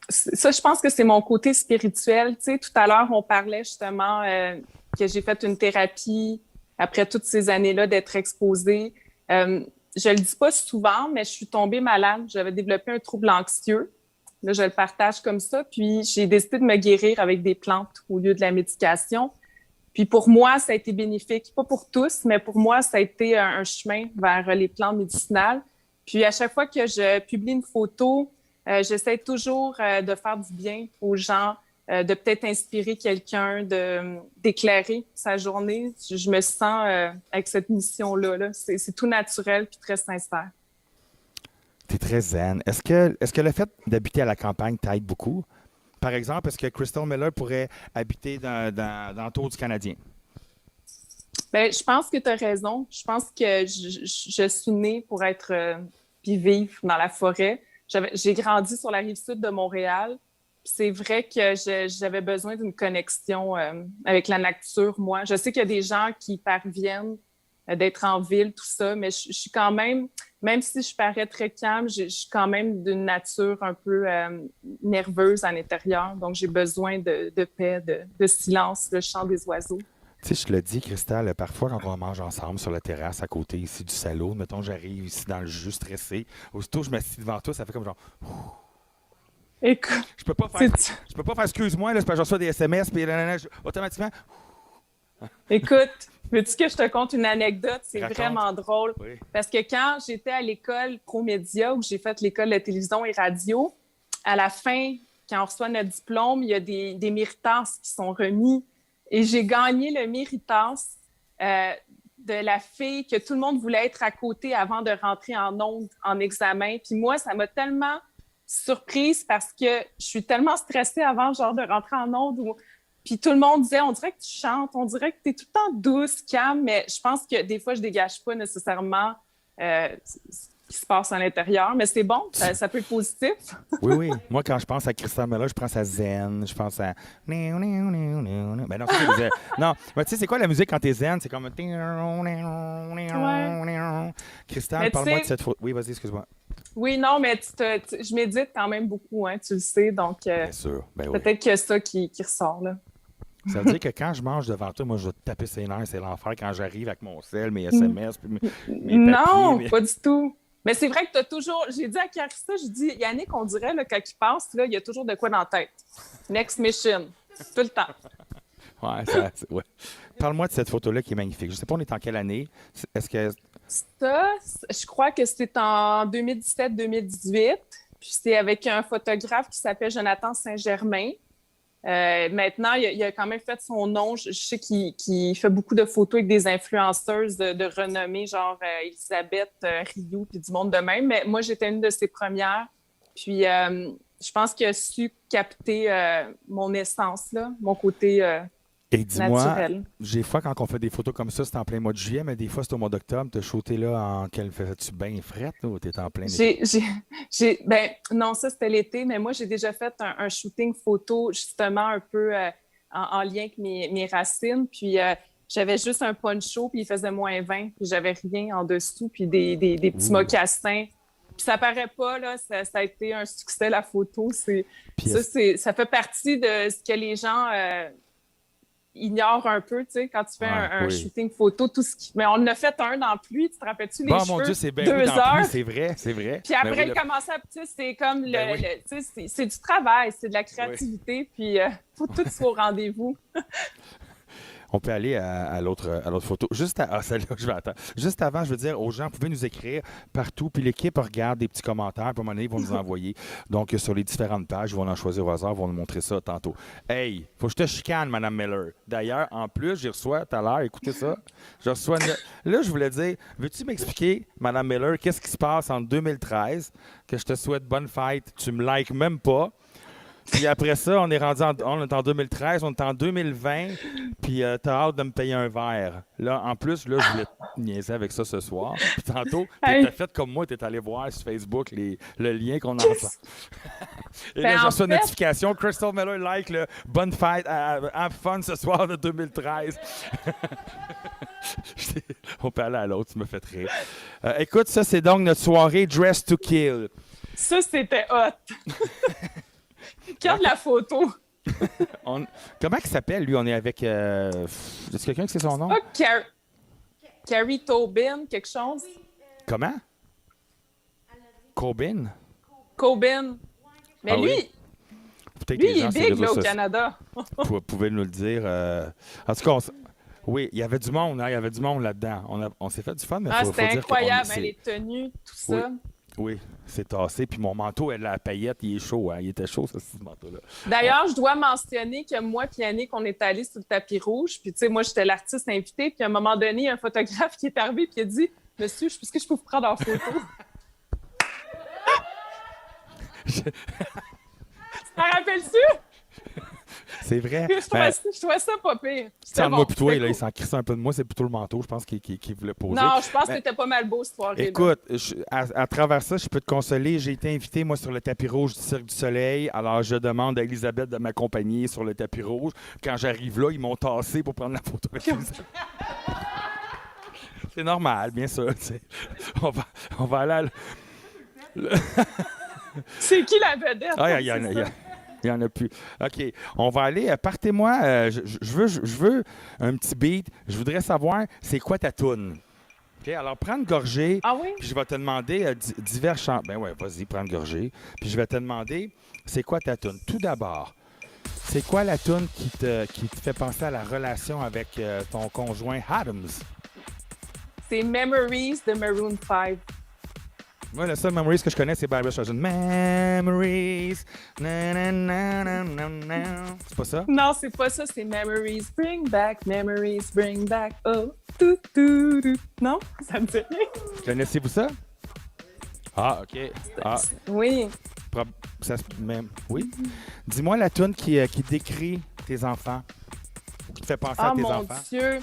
ça. ça, je pense que c'est mon côté spirituel. Tu sais, tout à l'heure, on parlait justement que j'ai fait une thérapie après toutes ces années-là d'être exposée. Je le dis pas souvent, mais je suis tombée malade. J'avais développé un trouble anxieux. Là, je le partage comme ça. Puis, j'ai décidé de me guérir avec des plantes au lieu de la médication. Puis, pour moi, ça a été bénéfique. Pas pour tous, mais pour moi, ça a été un chemin vers les plantes médicinales. Puis, à chaque fois que je publie une photo, j'essaie toujours de faire du bien aux gens, de peut-être inspirer quelqu'un, d'éclairer sa journée. Je me sens avec cette mission-là. Là. C'est tout naturel puis très sincère. Tu es très zen. Est-ce que le fait d'habiter à la campagne t'aide beaucoup? Par exemple, est-ce que Crystal Miller pourrait habiter dans le Tour du Canadien? Ben, je pense que tu as raison. Je pense que je suis née pour être puis vivre dans la forêt. J'ai grandi sur la rive sud de Montréal. Puis c'est vrai que j'avais besoin d'une connexion avec la nature, moi. Je sais qu'il y a des gens qui parviennent d'être en ville, tout ça, mais je suis quand même si je parais très calme, je suis quand même d'une nature un peu nerveuse à l'intérieur. Donc, j'ai besoin de paix, de silence, le chant des oiseaux. Tu sais, je te le dis, Cristal, parfois quand on mange ensemble sur la terrasse à côté ici du salon, mettons, j'arrive ici dans le jus stressé, aussitôt je m'assieds devant toi, ça fait comme genre, Écoute, je peux pas faire, c'est- je peux pas faire excuse-moi, là, c'est parce que je reçois des SMS, puis automatiquement, Écoute, veux-tu que je te conte une anecdote? C'est raconte. vraiment drôle. Oui. Parce que quand j'étais à l'école Promédia, où j'ai fait l'école de télévision et radio, à la fin, quand on reçoit notre diplôme, il y a des méritas qui sont remis. Et j'ai gagné le méritas de la fille que tout le monde voulait être à côté avant de rentrer en ondes, en examen. Puis moi, ça m'a tellement surprise parce que je suis tellement stressée avant genre de rentrer en ondes. Puis tout le monde disait, on dirait que tu chantes, on dirait que tu es tout le temps douce, calme, mais je pense que des fois, je dégage pas nécessairement ce qui se passe à l'intérieur, mais c'est bon, ça peut être positif. Oui, oui. Moi, quand je pense à Crystal Miller, je pense à Zen, je pense à. Ben non, non, mais tu sais, c'est quoi la musique quand t'es Zen? C'est comme. Ouais. Crystal, Mais tu parle-moi de sais, cette photo. Oui, vas-y, excuse-moi. oui, non, mais je médite quand même beaucoup, hein, tu le sais, donc Bien sûr, ben oui. peut-être que ça qui ressort, là. Ça veut dire que quand je mange devant toi, moi, je vais te taper ses nerfs, c'est l'enfer quand j'arrive avec mon sel, mes SMS, puis mes papiers. Non, pas du tout. Mais c'est vrai que tu as toujours. J'ai dit à Carissa, je dis, Yannick, on dirait, là, quand il passe, là, il y a toujours de quoi dans la tête. Next mission. Tout le temps. Ouais. Parle-moi de cette photo-là qui est magnifique. Je ne sais pas, on est en quelle année? Est-ce que. Ça, je crois que c'est en 2017-2018. Puis c'est avec un photographe qui s'appelle Jonathan Saint-Germain. Maintenant, il a quand même fait son nom. Je sais qu'il fait beaucoup de photos avec des influenceuses de renommée, genre Elisabeth Rioux, puis du monde de même. Mais moi, j'étais une de ses premières. Puis je pense qu'il a su capter mon essence, là, mon côté Et dis-moi, naturel. des fois, quand on fait des photos comme ça, c'est en plein mois de juillet, mais des fois, c'est au mois d'octobre. T'as shooté là en quelle faisais-tu bien frette, là, ou t'es en plein été? Ben, non, ça, c'était l'été, mais moi, j'ai déjà fait un shooting photo, justement, un peu en lien avec mes racines. Puis, j'avais juste un poncho, puis il faisait -20, puis j'avais rien en dessous, puis des petits Ouh. mocassins. Puis ça paraît pas, là, ça a été un succès, la photo. Puis Ça fait partie de ce que les gens ignorent un peu, tu sais, quand tu fais un oui. shooting photo, tout ce qui... Mais on en a fait un dans la pluie, tu te rappelles-tu, les Bon, cheveux? mon Dieu, c'est bien 2 oui, dans la pluie, heures. c'est vrai, c'est vrai. Puis après, Ben oui, il commençait à... Tu sais, c'est comme Ben oui. tu sais, c'est du travail, c'est de la créativité, puis faut tout soit au rendez-vous. On peut aller à l'autre photo. Celle-là, je vais attendre. Juste avant, je veux dire aux gens, vous pouvez nous écrire partout, puis l'équipe regarde des petits commentaires, puis à un moment donné, ils vont nous envoyer. Donc, sur les différentes pages, ils vont en choisir au hasard, ils vont nous montrer ça tantôt. Hey, faut que je te chicane, Madame Miller. D'ailleurs, en plus, j'ai reçu tout à l'heure, écoutez ça, là, je voulais dire, veux-tu m'expliquer, Madame Miller, qu'est-ce qui se passe en 2013, que je te souhaite bonne fête, tu me likes même pas. Puis après ça, on est en 2013, on est en 2020, puis t'as hâte de me payer un verre. Là, en plus, là, je voulais te niaiser avec ça ce soir. Puis tantôt, Hey. t'as fait comme moi, t'es allé voir sur Facebook le lien qu'on a ensemble. Et là, Ben, j'ai en reçu une fait- notification, Crystal Miller like le bonne fête, have fun ce soir de 2013. On peut aller à l'autre, tu me fais rire. Écoute, ça, c'est donc notre soirée Dress to Kill. Ça, c'était hot. Regarde la photo. Comment il s'appelle, lui? On est avec... Est-ce quelqu'un qui sait son nom? Ah, Carrie Tobin, quelque chose. Comment? Corbin? Coben. Mais Ah lui, oui? Peut-être lui, que les il gens est sur les big, réseaux là, au sociaux Canada. pouvaient nous le dire. En tout cas, oui, il y avait du monde, hein, il y avait du monde là-dedans. On s'est fait du fun, mais Ah, faut c'était dire incroyable, hein, les tenues, tout Oui. ça. Oui, c'est tassé. Puis mon manteau, la paillette, il est chaud. Hein, il était chaud, ce manteau-là. D'ailleurs, je dois mentionner que moi et Yannick, on est allés sur le tapis rouge. Puis, tu sais, moi, j'étais l'artiste invité. Puis, à un moment donné, il y a un photographe qui est arrivé et qui a dit « Monsieur, est-ce que je peux vous prendre en photo? » T'en rappelles-tu? C'est vrai. Je trouvais ça pas pire. C'était Moi puis toi, c'était là, il cool. s'en crisse un peu de moi. C'est plutôt le manteau, je pense, qu'il voulait poser. Non, je pense que Mais- t'étais pas mal beau cette soirée. Écoute, à travers ça, je peux te consoler. J'ai été invité, moi, sur le tapis rouge du Cirque du Soleil. Alors, je demande à Elisabeth de m'accompagner sur le tapis rouge. Quand j'arrive là, ils m'ont tassé pour prendre la photo avec Elisabeth. C'est normal, bien sûr. Tu sais. On va aller C'est qui la vedette? Ah, il y en a plus. OK. On va aller. Partez-moi. Je veux un petit beat. Je voudrais savoir, c'est quoi ta toune? OK. Alors, prends une gorgée. Ah oui? Puis je vais te demander divers chants. Ben ouais, vas-y, prends une gorgée. Puis je vais te demander, c'est quoi ta toune? Tout d'abord, c'est quoi la toune qui te fait penser à la relation avec ton conjoint Adams? C'est Memories de Maroon 5. Moi, le seul Memories que je connais, c'est Barbara Streisand. Memories. Na, na, na, na, na, na. C'est pas ça? Non, c'est pas ça, c'est Memories. Bring back, memories, bring back. Oh, tout, tout, tout. Non, ça me dit rien. Connaissez-vous ça? Ah, OK. Ah, Oui. oui. Dis-moi la toune qui décrit tes enfants. Qui te fait penser à Oh tes mon enfants. Dieu.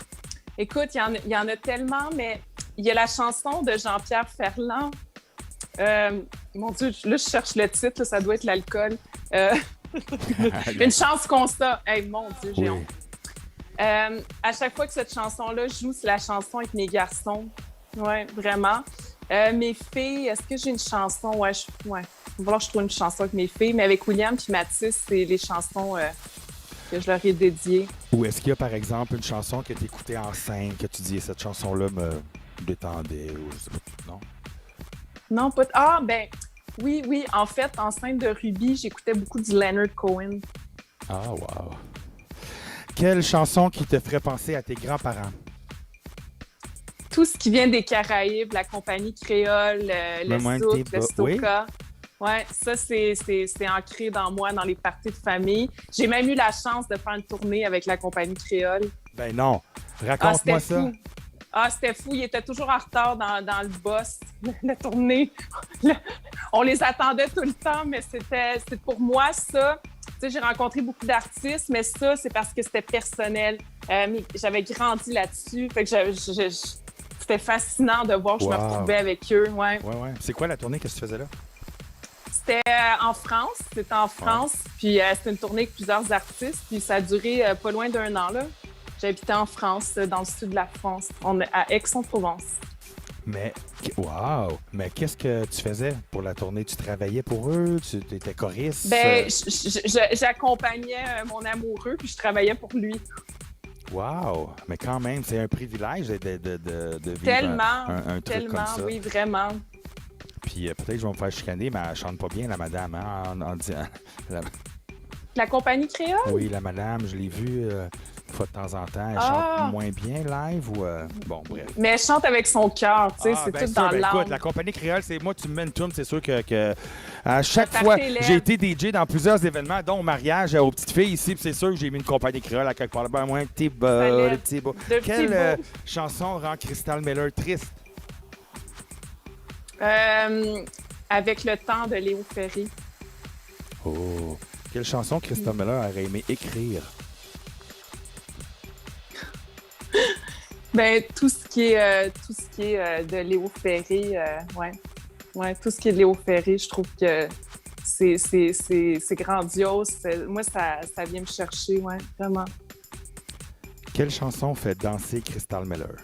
Écoute, il y en a tellement, mais il y a la chanson de Jean-Pierre Ferland. Mon Dieu, là, je cherche le titre, là, ça doit être l'alcool. Une chance qu'on ça. Hey, mon Dieu, j'ai Oui. honte. À chaque fois que cette chanson-là joue, c'est la chanson avec mes garçons. Oui, vraiment. Mes filles, est-ce que j'ai une chanson? Ouais. Il va falloir que je trouve une chanson avec mes filles, mais avec William et Mathis, c'est les chansons que je leur ai dédiées. Ou est-ce qu'il y a, par exemple, une chanson que tu écoutais en scène, que tu dis, cette chanson-là me détendait, ou je sais pas, non? Non, pas... Ah, ben, oui, oui. En fait, enceinte de Ruby, j'écoutais beaucoup du Leonard Cohen. Ah, wow. Quelle chanson qui te ferait penser à tes grands-parents? Tout ce qui vient des Caraïbes, la compagnie créole, le souk, le stoka. Ouais, ça, c'est ancré dans moi, dans les parties de famille. J'ai même eu la chance de faire une tournée avec la compagnie créole. Ben non. Raconte-moi ça. Fou. Ah, c'était fou. Il était toujours en retard dans le boss, la tournée. On les attendait tout le temps, mais c'est pour moi, ça. Tu sais, j'ai rencontré beaucoup d'artistes, mais ça, c'est parce que c'était personnel. Mais j'avais grandi là-dessus. Fait que c'était fascinant de voir que je me retrouvais avec eux. Ouais. Ouais. C'est quoi la tournée que tu faisais là? C'était en France. C'était en France. Ouais. Puis c'était une tournée avec plusieurs artistes. Puis ça a duré pas loin d'1 an, là. J'habitais en France, dans le sud de la France, à Aix-en-Provence. Mais, wow! Mais qu'est-ce que tu faisais pour la tournée? Tu travaillais pour eux? Tu étais choriste? Ben, j'accompagnais mon amoureux, puis je travaillais pour lui. Wow! Mais quand même, c'est un privilège de vivre un truc comme ça. Oui, vraiment. Puis peut-être que je vais me faire chicaner, mais elle chante pas bien, la madame, hein, en disant... La compagnie créole? Oui, la madame, je l'ai vue une fois de temps en temps. Elle chante moins bien live ou... Bon, bref. Mais elle chante avec son cœur, tu sais, c'est tout dans l'âme. Écoute, la compagnie créole, c'est moi, tu me mets une tourne, c'est sûr que à chaque fois, j'ai été DJ dans plusieurs événements, dont mariage aux petites filles ici, puis c'est sûr que j'ai mis une compagnie créole à quelque part. Ben, moi, t'es beau, le petit beau. Quelle chanson rend Crystal Miller triste? Avec le temps de Léo Ferré. Oh! Quelle chanson Crystal Miller aurait aimé écrire? Ben, tout ce qui est de Léo Ferré, ouais, tout ce qui est de Léo Ferré, je trouve que c'est grandiose. Moi, ça vient me chercher, ouais, vraiment. Quelle chanson fait danser Crystal Miller?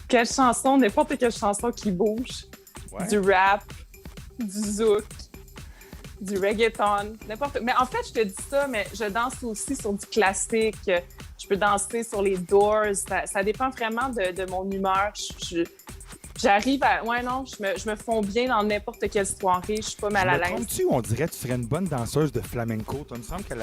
Quelle chanson? N'importe quelle chanson qui bouge. Ouais. Du rap, du zouk, du reggaeton, n'importe. Mais en fait, je te dis ça, mais je danse aussi sur du classique. Je peux danser sur les Doors. Ça dépend vraiment de mon humeur. J'arrive à... Ouais, non, je me fonds bien dans n'importe quelle soirée. Je suis pas mal à l'aise. Trompes-tu? On dirait que tu serais une bonne danseuse de flamenco. Il me semble que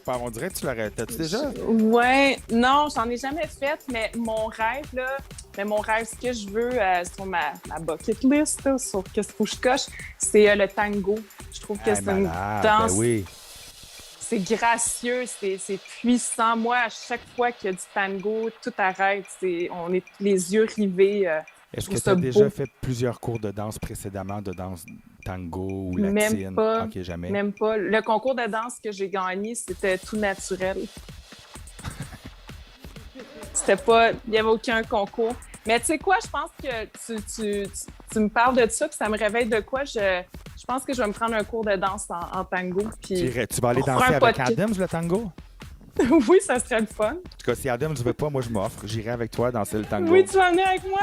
on dirait que tu l'aurais... T'as-tu déjà? Ouais, non, j'en ai jamais fait, mais mon rêve, ce que je veux sur ma bucket list, là, sur qu'est-ce qu'il faut que je coche, c'est le tango. Je trouve que c'est une danse... Ben oui. C'est gracieux, c'est puissant. Moi, à chaque fois qu'il y a du tango, tout arrête. On est les yeux rivés. Est-ce que tu as déjà fait plusieurs cours de danse précédemment, de danse tango ou latine? Même pas. OK, jamais. Même pas. Le concours de danse que j'ai gagné, c'était tout naturel. C'était pas... Il n'y avait aucun concours. Mais tu sais quoi, je pense que tu me parles de ça, puis ça me réveille de quoi. Je pense que je vais me prendre un cours de danse en tango. Puis tu vas aller danser avec Adams, le tango? Oui, ça serait le fun. En tout cas, si Adams ne veut pas, moi, je m'offre. J'irai avec toi danser le tango. Oui, tu vas venir avec moi?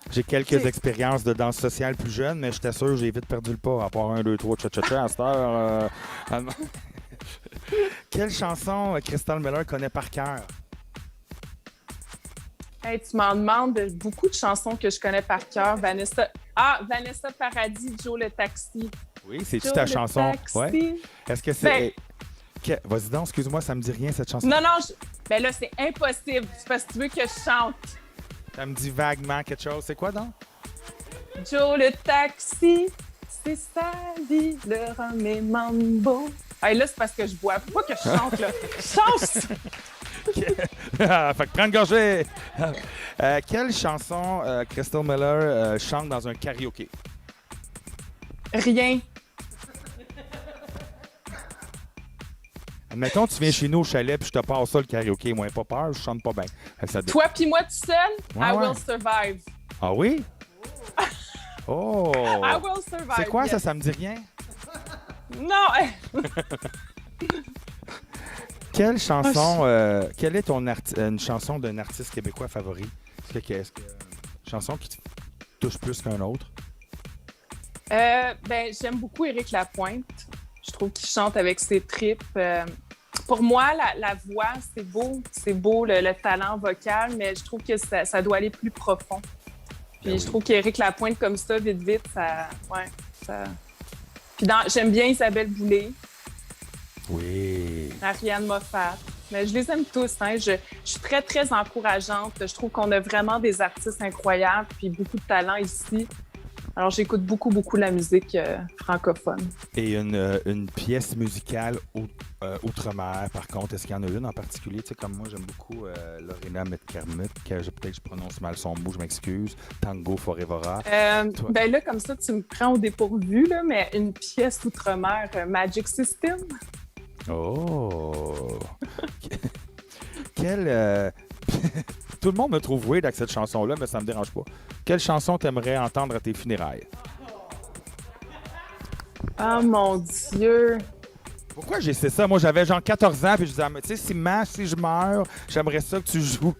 J'ai quelques expériences de danse sociale plus jeune, mais je t'assure, j'ai vite perdu le pas, à part 1, 2, 3, cha-cha-cha à cette heure. Quelle chanson Crystal Miller connaît par cœur? Hey, tu m'en demandes beaucoup de chansons que je connais par cœur. Vanessa Paradis, Joe le Taxi. Oui, c'est-tu ta chanson? Ouais. Est-ce que c'est... Vas-y donc, excuse-moi, ça me dit rien, cette chanson. Non, ben là, c'est impossible. C'est parce que tu veux que je chante. Ça me dit vaguement quelque chose. C'est quoi donc? Joe le Taxi, c'est sa vie, le rhum et mambo. Hey, là, c'est parce que je bois. Faut pas que je chante, là. Chante! Fait que prends une gorgée! Quelle chanson Crystal Miller chante dans un karaoké? Rien. Admettons, tu viens chez nous au chalet puis je te passe ça le karaoké. Moi, pas peur, je chante pas bien. Toi puis moi tout seul, I will survive. Ah oui? Oh! I will survive. C'est quoi ça me dit rien? Non! Quelle chanson, quelle est une chanson d'un artiste québécois favori? Est-ce que une chanson qui te touche plus qu'un autre? Ben, j'aime beaucoup Éric Lapointe. Je trouve qu'il chante avec ses tripes. Pour moi, la voix, c'est beau. C'est beau, le talent vocal, mais je trouve que ça doit aller plus profond. Puis Ben je oui. trouve qu'Éric Lapointe, comme ça, vite, vite, ça... Ouais, ça... Puis j'aime bien Isabelle Boulay, Oui. Ariane Moffat. Mais je les aime tous. Hein. Je suis très, très encourageante. Je trouve qu'on a vraiment des artistes incroyables puis beaucoup de talent ici. Alors, j'écoute beaucoup, beaucoup la musique francophone. Et une pièce musicale outre-mer, par contre, est-ce qu'il y en a une en particulier? Tu sais, comme moi, j'aime beaucoup Lorena Metcalmut, peut-être que je prononce mal son mot, je m'excuse. Tango Forevora. Toi? Ben là, comme ça, tu me prends au dépourvu, là, mais une pièce outre-mer, Magic System. Oh! Quelle... Tout le monde me trouve weird avec cette chanson-là, mais ça me dérange pas. Quelle chanson t'aimerais entendre à tes funérailles? Oh mon Dieu! Pourquoi j'ai fait ça? Moi, j'avais genre 14 ans, puis je disais, ah, mais tu sais, si je meurs, j'aimerais ça que tu joues.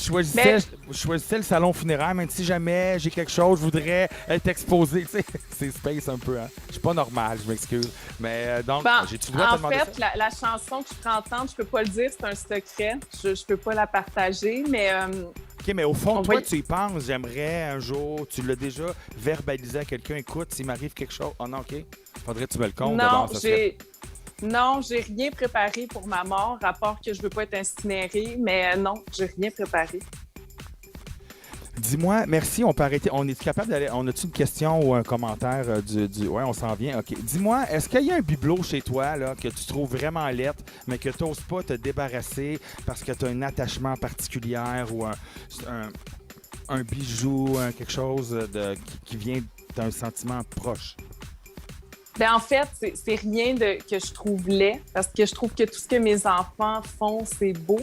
Je choisissais le salon funéraire, même si jamais j'ai quelque chose, je voudrais être exposé. Tu sais, c'est space un peu, hein. Je suis pas normal, je m'excuse. Mais donc, j'ai-tu le droit de te demander ça? En fait, la chanson que je ferai entendre, je peux pas le dire, c'est un secret. Je peux pas la partager, mais... OK, mais au fond, toi, tu y penses. J'aimerais un jour, tu l'as déjà verbalisé à quelqu'un. Écoute, s'il m'arrive quelque chose... Oh non, OK. Faudrait que tu me le comptes. Non, j'ai rien préparé pour ma mort, à part que je veux pas être incinérée, mais non, j'ai rien préparé. Dis-moi, merci, on peut arrêter. On est capable d'aller... On a-tu une question ou un commentaire Ouais, on s'en vient. OK. Dis-moi, est-ce qu'il y a un bibelot chez toi là, que tu trouves vraiment lettre, mais que tu n'oses pas te débarrasser parce que tu as un attachement particulier ou un bijou, quelque chose qui vient d'un sentiment proche? Ben en fait, c'est rien que je trouve laid, parce que je trouve que tout ce que mes enfants font, c'est beau.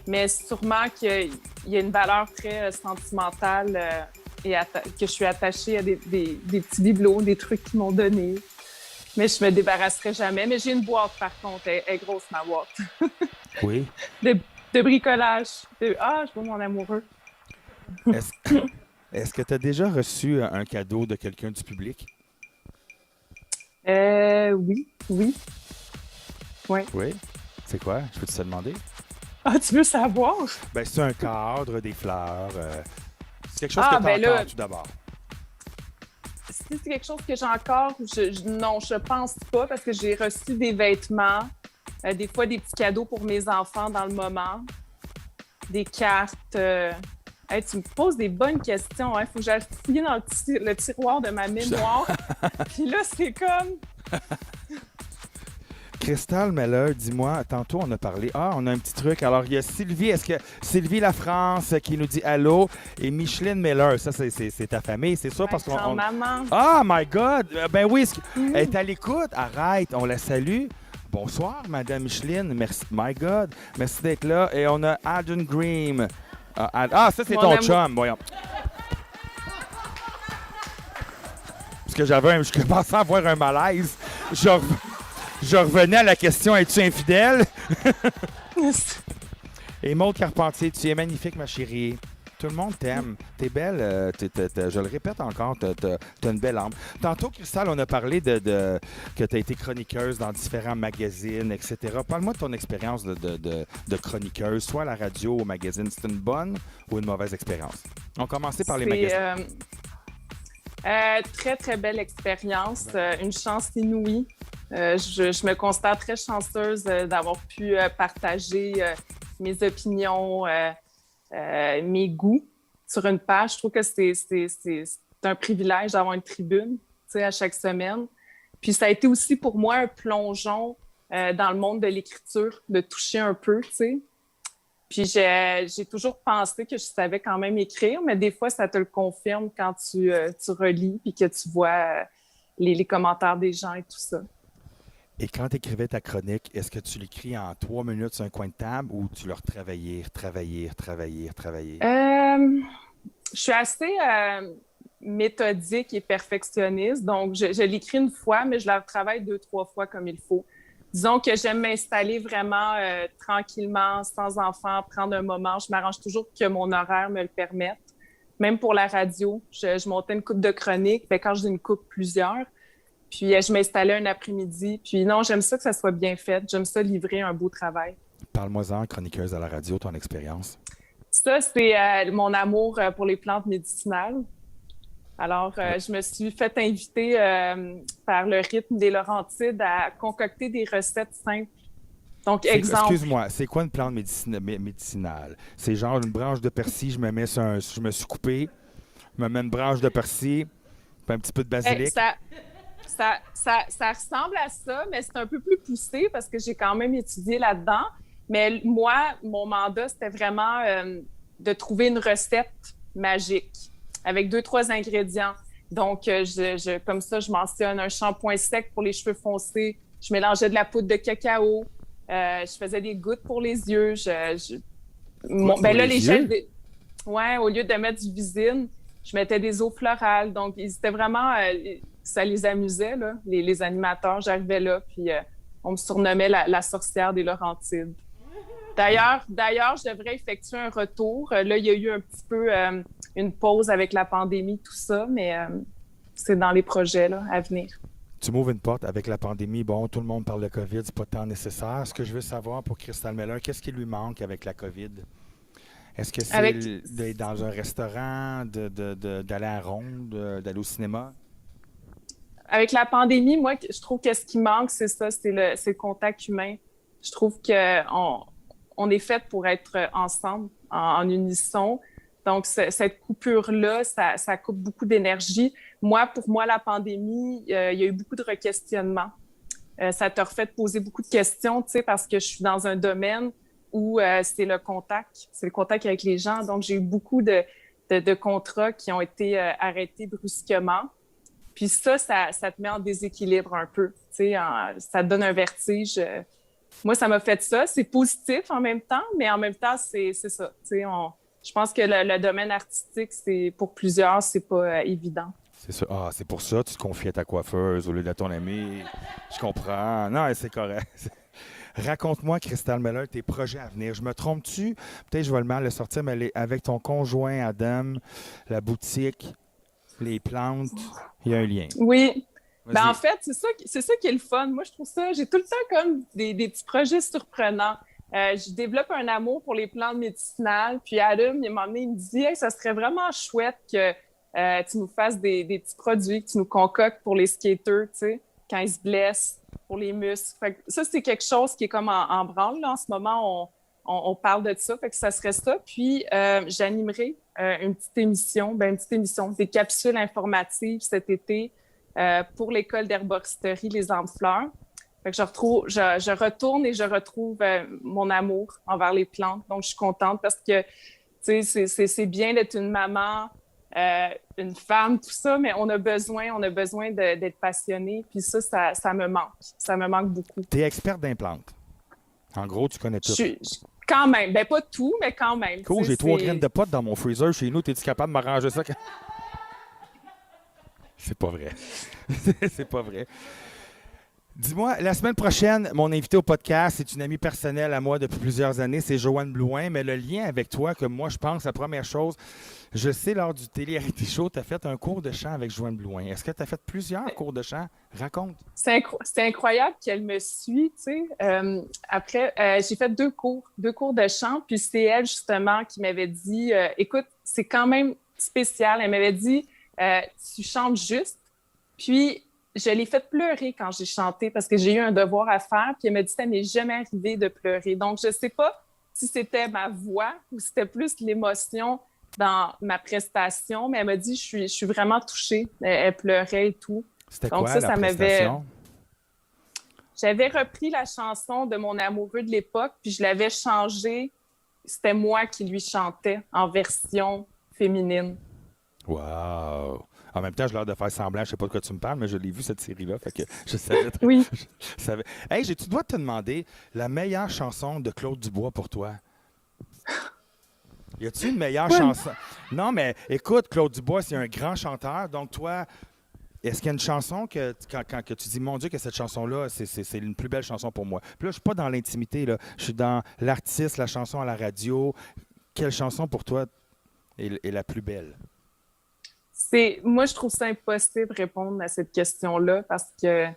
Mais sûrement qu'il y a une valeur très sentimentale et que je suis attachée à des petits bibelots, des trucs qu'ils m'ont donnés. Mais je me débarrasserai jamais. Mais j'ai une boîte, par contre. Elle est grosse, ma boîte. Oui. De bricolage. Je vois mon amoureux. Est-ce que tu as déjà reçu un cadeau de quelqu'un du public? Oui. Oui. Oui. C'est quoi? Je peux te demander? Ah, tu veux savoir? Ben, c'est un cadre, des fleurs. C'est quelque chose que tu as encore tout d'abord. Si c'est quelque chose que j'ai encore, non, je pense pas, parce que j'ai reçu des vêtements, des fois des petits cadeaux pour mes enfants dans le moment, des cartes. Hey, tu me poses des bonnes questions. Faut que j'aille fouiller dans le tiroir de ma mémoire. Puis là, c'est comme... Cristal Meller, dis-moi, tantôt on a parlé. On a un petit truc. Alors, il y a Sylvie, Sylvie Lafrance qui nous dit allô et Micheline Meller. Ça, c'est ta famille, c'est ça? Parce qu'on. Maman. Ah, my God! Ben oui, elle est à l'écoute. Arrête, on la salue. Bonsoir, Madame Micheline. Merci, my God. Merci d'être là. Et on a Adam Green. Ça, c'est ton chum, voyons. Parce que je commençais à avoir un malaise. Je revenais à la question, es-tu infidèle? Et Maud Carpentier, tu es magnifique, ma chérie. Tout le monde t'aime. T'es belle. Je le répète encore, t'as une belle âme. Tantôt, Cristal, on a parlé que tu as été chroniqueuse dans différents magazines, etc. Parle-moi de ton expérience de chroniqueuse, soit à la radio ou au magazine. C'est une bonne ou une mauvaise expérience? On commençait par les magazines. Très, très belle expérience. Une chance inouïe. Je me considère très chanceuse d'avoir pu partager mes opinions, mes goûts sur une page. Je trouve que c'est un privilège d'avoir une tribune, à chaque semaine. Puis ça a été aussi pour moi un plongeon dans le monde de l'écriture, de toucher un peu, tu sais. Puis j'ai toujours pensé que je savais quand même écrire, mais des fois, ça te le confirme quand tu relis puis que tu vois les commentaires des gens et tout ça. Et quand tu écrivais ta chronique, est-ce que tu l'écris en 3 minutes sur un coin de table ou tu leur travaillais? Je suis assez méthodique et perfectionniste, donc je l'écris une fois, mais je la retravaille 2-3 fois comme il faut. Disons que j'aime m'installer vraiment tranquillement, sans enfant, prendre un moment. Je m'arrange toujours que mon horaire me le permette. Même pour la radio, je montais une coupe de chronique. Quand je dis une coupe, plusieurs. Puis je m'installais un après-midi. Puis non, j'aime ça que ça soit bien fait. J'aime ça livrer un beau travail. Parle-moi-en, chroniqueuse à la radio, ton expérience. Ça, c'est mon amour pour les plantes médicinales. Alors, Ouais. je me suis fait inviter par le rythme des Laurentides à concocter des recettes simples. Donc, exemple, Excuse-moi, c'est quoi une plante médicinale? C'est genre une branche de persil, je me suis coupé, je me mets une branche de persil, puis un petit peu de eh, basilic. ça ressemble à ça, mais c'est un peu plus poussé parce que j'ai quand même étudié là-dedans. Mais moi, mon mandat, c'était vraiment de trouver une recette magique avec deux, trois ingrédients. Donc, comme ça, je mentionne un shampoing sec pour les cheveux foncés. Je mélangeais de la poudre de cacao. Je faisais des gouttes pour les yeux. Goutte pour Ben là, les les yeux? gels, ouais, au lieu de mettre du visine, je mettais des eaux florales. Donc, ils étaient vraiment, ça les amusait, là, les animateurs. J'arrivais là, puis on me surnommait la sorcière des Laurentides. D'ailleurs, je devrais effectuer un retour. Là, il y a eu un petit peu une pause avec la pandémie, tout ça, mais c'est dans les projets là, à venir. Tu m'ouvres une porte avec la pandémie. Bon, tout le monde parle de COVID, c'est pas tant nécessaire. Ce que je veux savoir pour Crystal Miller, qu'est-ce qui lui manque avec la COVID? Est-ce que c'est Avec, d'être dans un restaurant, d'aller à ronde, d'aller au cinéma? avec la pandémie, moi, je trouve que ce qui manque, c'est ça, c'est le contact humain. Je trouve qu'on on est fait pour être ensemble, en unisson. Donc, cette coupure-là, ça coupe beaucoup d'énergie. Pour moi, la pandémie, il y a eu beaucoup de requestionnements. Ça t'a refait poser beaucoup de questions, tu sais, parce que je suis dans un domaine où c'est le contact avec les gens. Donc, j'ai eu beaucoup de contrats qui ont été arrêtés brusquement. Puis ça te met en déséquilibre un peu, tu sais, ça te donne un vertige. Moi, ça m'a fait ça. C'est positif en même temps, mais en même temps, c'est ça. Tu sais, je pense que le domaine artistique, c'est pour plusieurs, c'est pas évident. C'est ça. Ah, c'est pour ça que tu te confies à ta coiffeuse au lieu de ton ami. Je comprends. Non, c'est correct. Raconte-moi, Crystal Miller, tes projets à venir. Je me trompe-tu? Peut-être que je vais le mal le sortir, mais avec ton conjoint Adam, la boutique, les plantes, il y a un lien. Oui. Ben, en Vas-y. fait, c'est ça qui est le fun. Moi, je trouve ça, j'ai tout le temps comme des petits projets surprenants. Je développe un amour pour les plantes médicinales. Puis Adam, il m'a emmené, il me dit, hey, ça serait vraiment chouette que tu nous fasses des petits produits, que tu nous concoctes pour les skaters, tu sais, quand ils se blessent, pour les muscles. Fait que ça, c'est quelque chose qui est comme en branle, là. En ce moment, on parle de ça. Fait que ça serait ça. Puis, j'animerai une petite émission, des capsules informatives cet été pour l'école d'herboristerie Les Ambres-Fleurs. Fait que je retourne et je retrouve mon amour envers les plantes. Donc, je suis contente parce que, tu sais, c'est bien d'être une maman, une femme, tout ça, mais on a besoin d'être passionné. Puis ça me manque. Ça me manque beaucoup. Tu es experte d'implantes. En gros, tu connais tout. Quand même. Ben, pas tout, mais quand même. Cool, j'ai 3 graines de potes dans mon freezer chez nous. Es-tu capable de m'arranger ça? C'est pas vrai. C'est pas vrai. Dis-moi, la semaine prochaine, mon invité au podcast, c'est une amie personnelle à moi depuis plusieurs années, c'est Joanne Blouin. Mais le lien avec toi, que moi, je pense, la première chose, je sais, lors du télé-réalité show, tu as fait un cours de chant avec Joanne Blouin. Est-ce que tu as fait plusieurs cours de chant? Raconte. C'est incroyable qu'elle me suit, tu sais. Après, j'ai fait deux cours de chant, puis c'est elle, justement, qui m'avait dit, écoute, c'est quand même spécial. Elle m'avait dit, tu chantes juste, puis je l'ai fait pleurer quand j'ai chanté parce que j'ai eu un devoir à faire. Puis elle m'a dit, ça m'est jamais arrivé de pleurer. Donc, je sais pas si c'était ma voix ou si c'était plus l'émotion dans ma prestation, mais elle m'a dit, je suis vraiment touchée. Elle pleurait et tout. C'était Donc, quoi la ça m'avait... prestation? J'avais repris la chanson de mon amoureux de l'époque, puis je l'avais changée. C'était moi qui lui chantais en version féminine. Wow! En même temps, j'ai l'air de faire semblant, je sais pas de quoi tu me parles, mais je l'ai vu cette série-là, fait que je savais. Oui. Je savais. Hey, tu dois te demander la meilleure chanson de Claude Dubois pour toi. Y a-tu une meilleure Oui. chanson? Non, mais écoute, Claude Dubois, c'est un grand chanteur, donc toi, est-ce qu'il y a une chanson que tu dis, mon Dieu, que cette chanson-là, c'est une plus belle chanson pour moi? Puis là, je suis pas dans l'intimité, là. Je suis dans l'artiste, la chanson à la radio. Quelle chanson pour toi est la plus belle? Moi, je trouve ça impossible de répondre à cette question-là parce que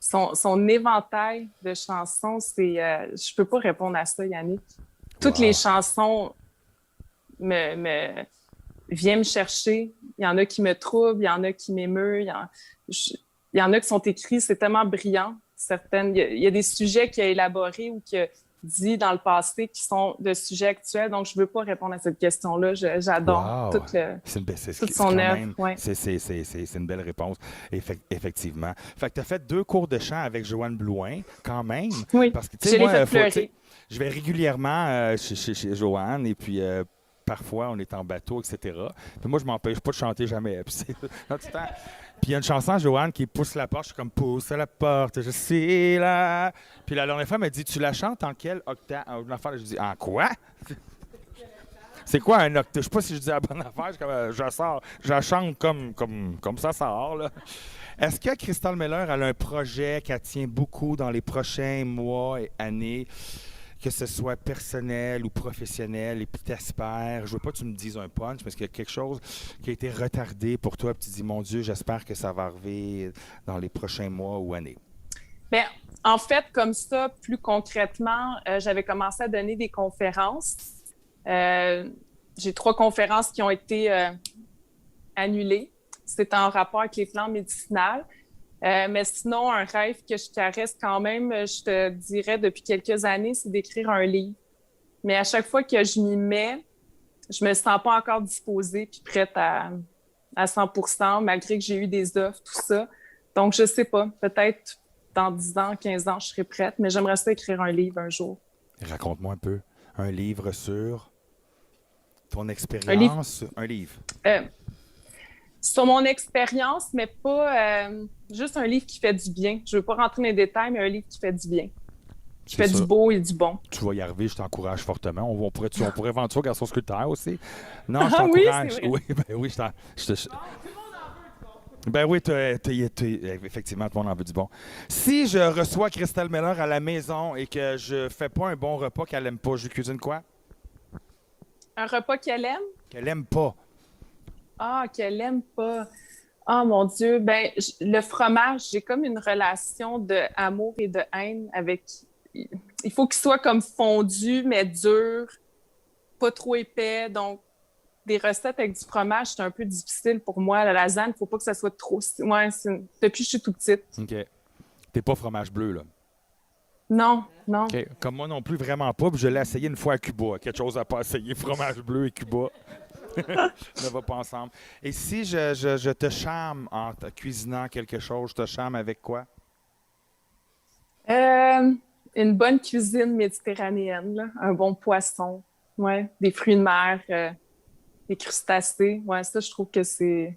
son éventail de chansons, je peux pas répondre à ça, Yannick. Toutes les chansons viennent me chercher. Il y en a qui me troublent, il y en a qui m'émeuvent, il y en a qui sont écrits, c'est tellement brillant. Certaines, il y a des sujets qu'il a élaborés ou qu'il a dit dans le passé qui sont de sujets actuels. Donc, je ne veux pas répondre à cette question-là. J'adore toute son œuvre. Ouais. C'est une belle réponse, effectivement. Fait que tu as fait 2 cours de chant avec Joanne Blouin, quand même. Oui, parce que, je l'ai fait pleurer. Je vais régulièrement chez Joanne et puis... parfois, on est en bateau, etc. Puis moi, je m'empêche pas de chanter jamais. Puis il y a une chanson, Joanne, qui pousse la porte. Je suis comme, pousse la porte, je suis là. Puis la dernière fois, elle m'a dit, tu la chantes en quelle octave? Je dis, en quoi? C'est quoi un octave? Je sais pas si je dis la bonne affaire. Je la chante comme ça sort, là. Est-ce que Crystal Miller a un projet qu'elle tient beaucoup dans les prochains mois et années? Que ce soit personnel ou professionnel, et puis t'espères, je veux pas que tu me dises un punch, parce qu'il y a quelque chose qui a été retardé pour toi, puis tu dis, mon Dieu, j'espère que ça va arriver dans les prochains mois ou années. Bien, en fait, comme ça, plus concrètement, j'avais commencé à donner des conférences. J'ai 3 conférences qui ont été annulées. C'était en rapport avec les plantes médicinales. Mais sinon, un rêve que je caresse quand même, je te dirais depuis quelques années, c'est d'écrire un livre. Mais à chaque fois que je m'y mets, je me sens pas encore disposée puis prête à 100%, malgré que j'ai eu des offres, tout ça. Donc, je sais pas. Peut-être dans 10 ans, 15 ans, je serai prête, mais j'aimerais ça écrire un livre un jour. Raconte-moi un peu. Un livre sur ton expérience? Un livre. Sur mon expérience, mais pas juste un livre qui fait du bien. Je ne veux pas rentrer dans les détails, mais un livre qui fait du bien. Qui fait du beau et du bon. Tu vas y arriver, je t'encourage fortement. On pourrait vendre ça au Garçon Sculpteur aussi. Non, je t'encourage. Oui, Ben oui, effectivement, tout le monde en veut du bon. Si je reçois Crystal Miller à la maison et que je fais pas un bon repas qu'elle aime pas, je cuisine quoi? Un repas qu'elle aime? Qu'elle aime pas. Ah, qu'elle aime pas. Ah, mon Dieu. Ben, le fromage, j'ai comme une relation d'amour et de haine avec... Il faut qu'il soit comme fondu, mais dur, pas trop épais. Donc, des recettes avec du fromage, c'est un peu difficile pour moi. La lasagne, il ne faut pas que ça soit trop... Ouais, depuis que je suis toute petite. OK. T'es pas fromage bleu, là? Non. OK. Comme moi non plus, vraiment pas. Puis je l'ai essayé une fois à Cuba. Quelque chose à pas essayer, fromage bleu et Cuba. Ne va pas ensemble. Et si je te charme en te cuisinant quelque chose, je te charme avec quoi? Une bonne cuisine méditerranéenne, là. Un bon poisson, ouais, des fruits de mer, des crustacés. Ouais, ça, je trouve que c'est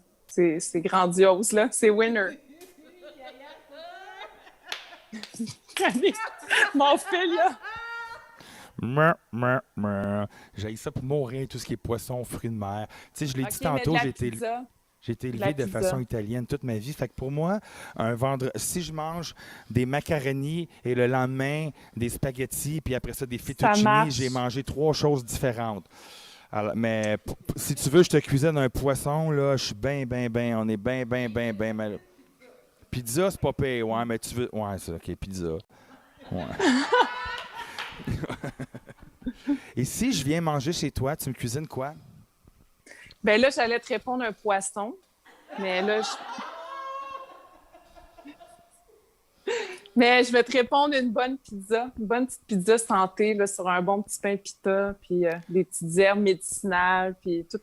grandiose, là. C'est winner. Mon fils, là! J'ai ça pour mourir, tout ce qui est poisson, fruits de mer. Tu sais, je l'ai dit tantôt, j'ai été élevé de façon italienne toute ma vie. Fait que pour moi, si je mange des macaronis et le lendemain des spaghettis, puis après ça des fettuccini, j'ai mangé 3 choses différentes. Alors, mais si tu veux, je te cuisine un poisson, là, je suis on est bien mal. Pizza, c'est pas pire, ouais, mais tu veux... Ouais, c'est OK, pizza. Ouais. Et si je viens manger chez toi, tu me cuisines quoi? Ben là, j'allais te répondre un poisson, mais là, mais je vais te répondre une bonne pizza, une bonne petite pizza santé là, sur un bon petit pain pita, puis des petites herbes médicinales, puis tout.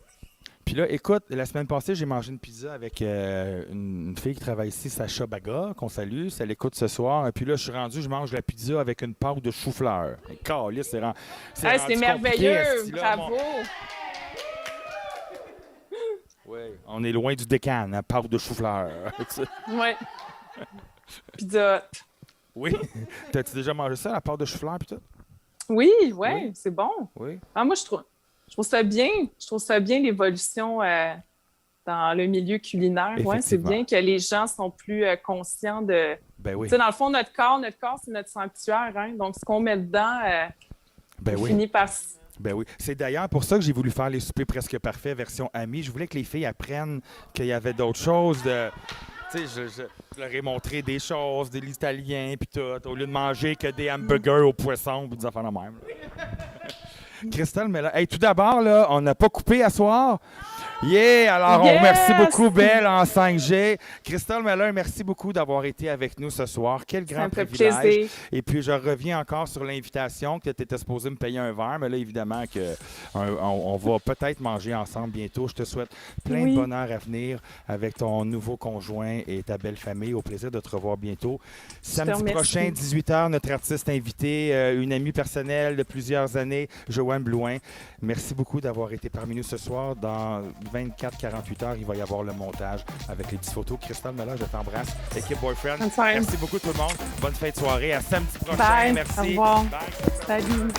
Puis là, écoute, la semaine passée, j'ai mangé une pizza avec une fille qui travaille ici, Sacha Baga, qu'on salue. Ça l'écoute ce soir. Et puis là, je mange la pizza avec une pâte de chou-fleur. C'est merveilleux! Bravo! Oui, on est loin du décan, hein, pâte de chou-fleur. Oui. Pizza. Oui. T'as-tu déjà mangé ça, la pâte de chou-fleur, puis tout? Oui, c'est bon. Oui. Ah, moi, je trouve ça bien. Je trouve ça bien, l'évolution dans le milieu culinaire. Ouais, c'est bien que les gens sont plus conscients de... Ben oui. Tu sais, dans le fond, notre corps, c'est notre sanctuaire. Hein? Donc, ce qu'on met dedans, finit par... Ben oui. C'est d'ailleurs pour ça que j'ai voulu faire les soupers presque parfaits version amis. Je voulais que les filles apprennent qu'il y avait d'autres choses. Tu Tu sais, je leur ai montré des choses, des Italiens, puis tout, au lieu de manger que des hamburgers au poisson, puis des affaires de même. Christelle, mais là, hey, tout d'abord, là, on n'a pas coupé à soir. Yeah! Alors, on remercie beaucoup Belle en 5G. Christelle Meller, merci beaucoup d'avoir été avec nous ce soir. Quel grand privilège. Plaisir. Et puis, je reviens encore sur l'invitation que tu étais supposé me payer un verre, mais là, évidemment, on va peut-être manger ensemble bientôt. Je te souhaite plein de bonheur à venir avec ton nouveau conjoint et ta belle famille. Au plaisir de te revoir bientôt. Samedi prochain, 18h, notre artiste invité, une amie personnelle de plusieurs années, Joanne Blouin. Merci beaucoup d'avoir été parmi nous ce soir. Dans 24-48 heures, il va y avoir le montage avec les petites photos. Christelle Meller, je t'embrasse. Équipe Boyfriend. Merci beaucoup tout le monde. Bonne fin de soirée. À samedi prochain. Bye. Merci. Au revoir. Bye. Salut.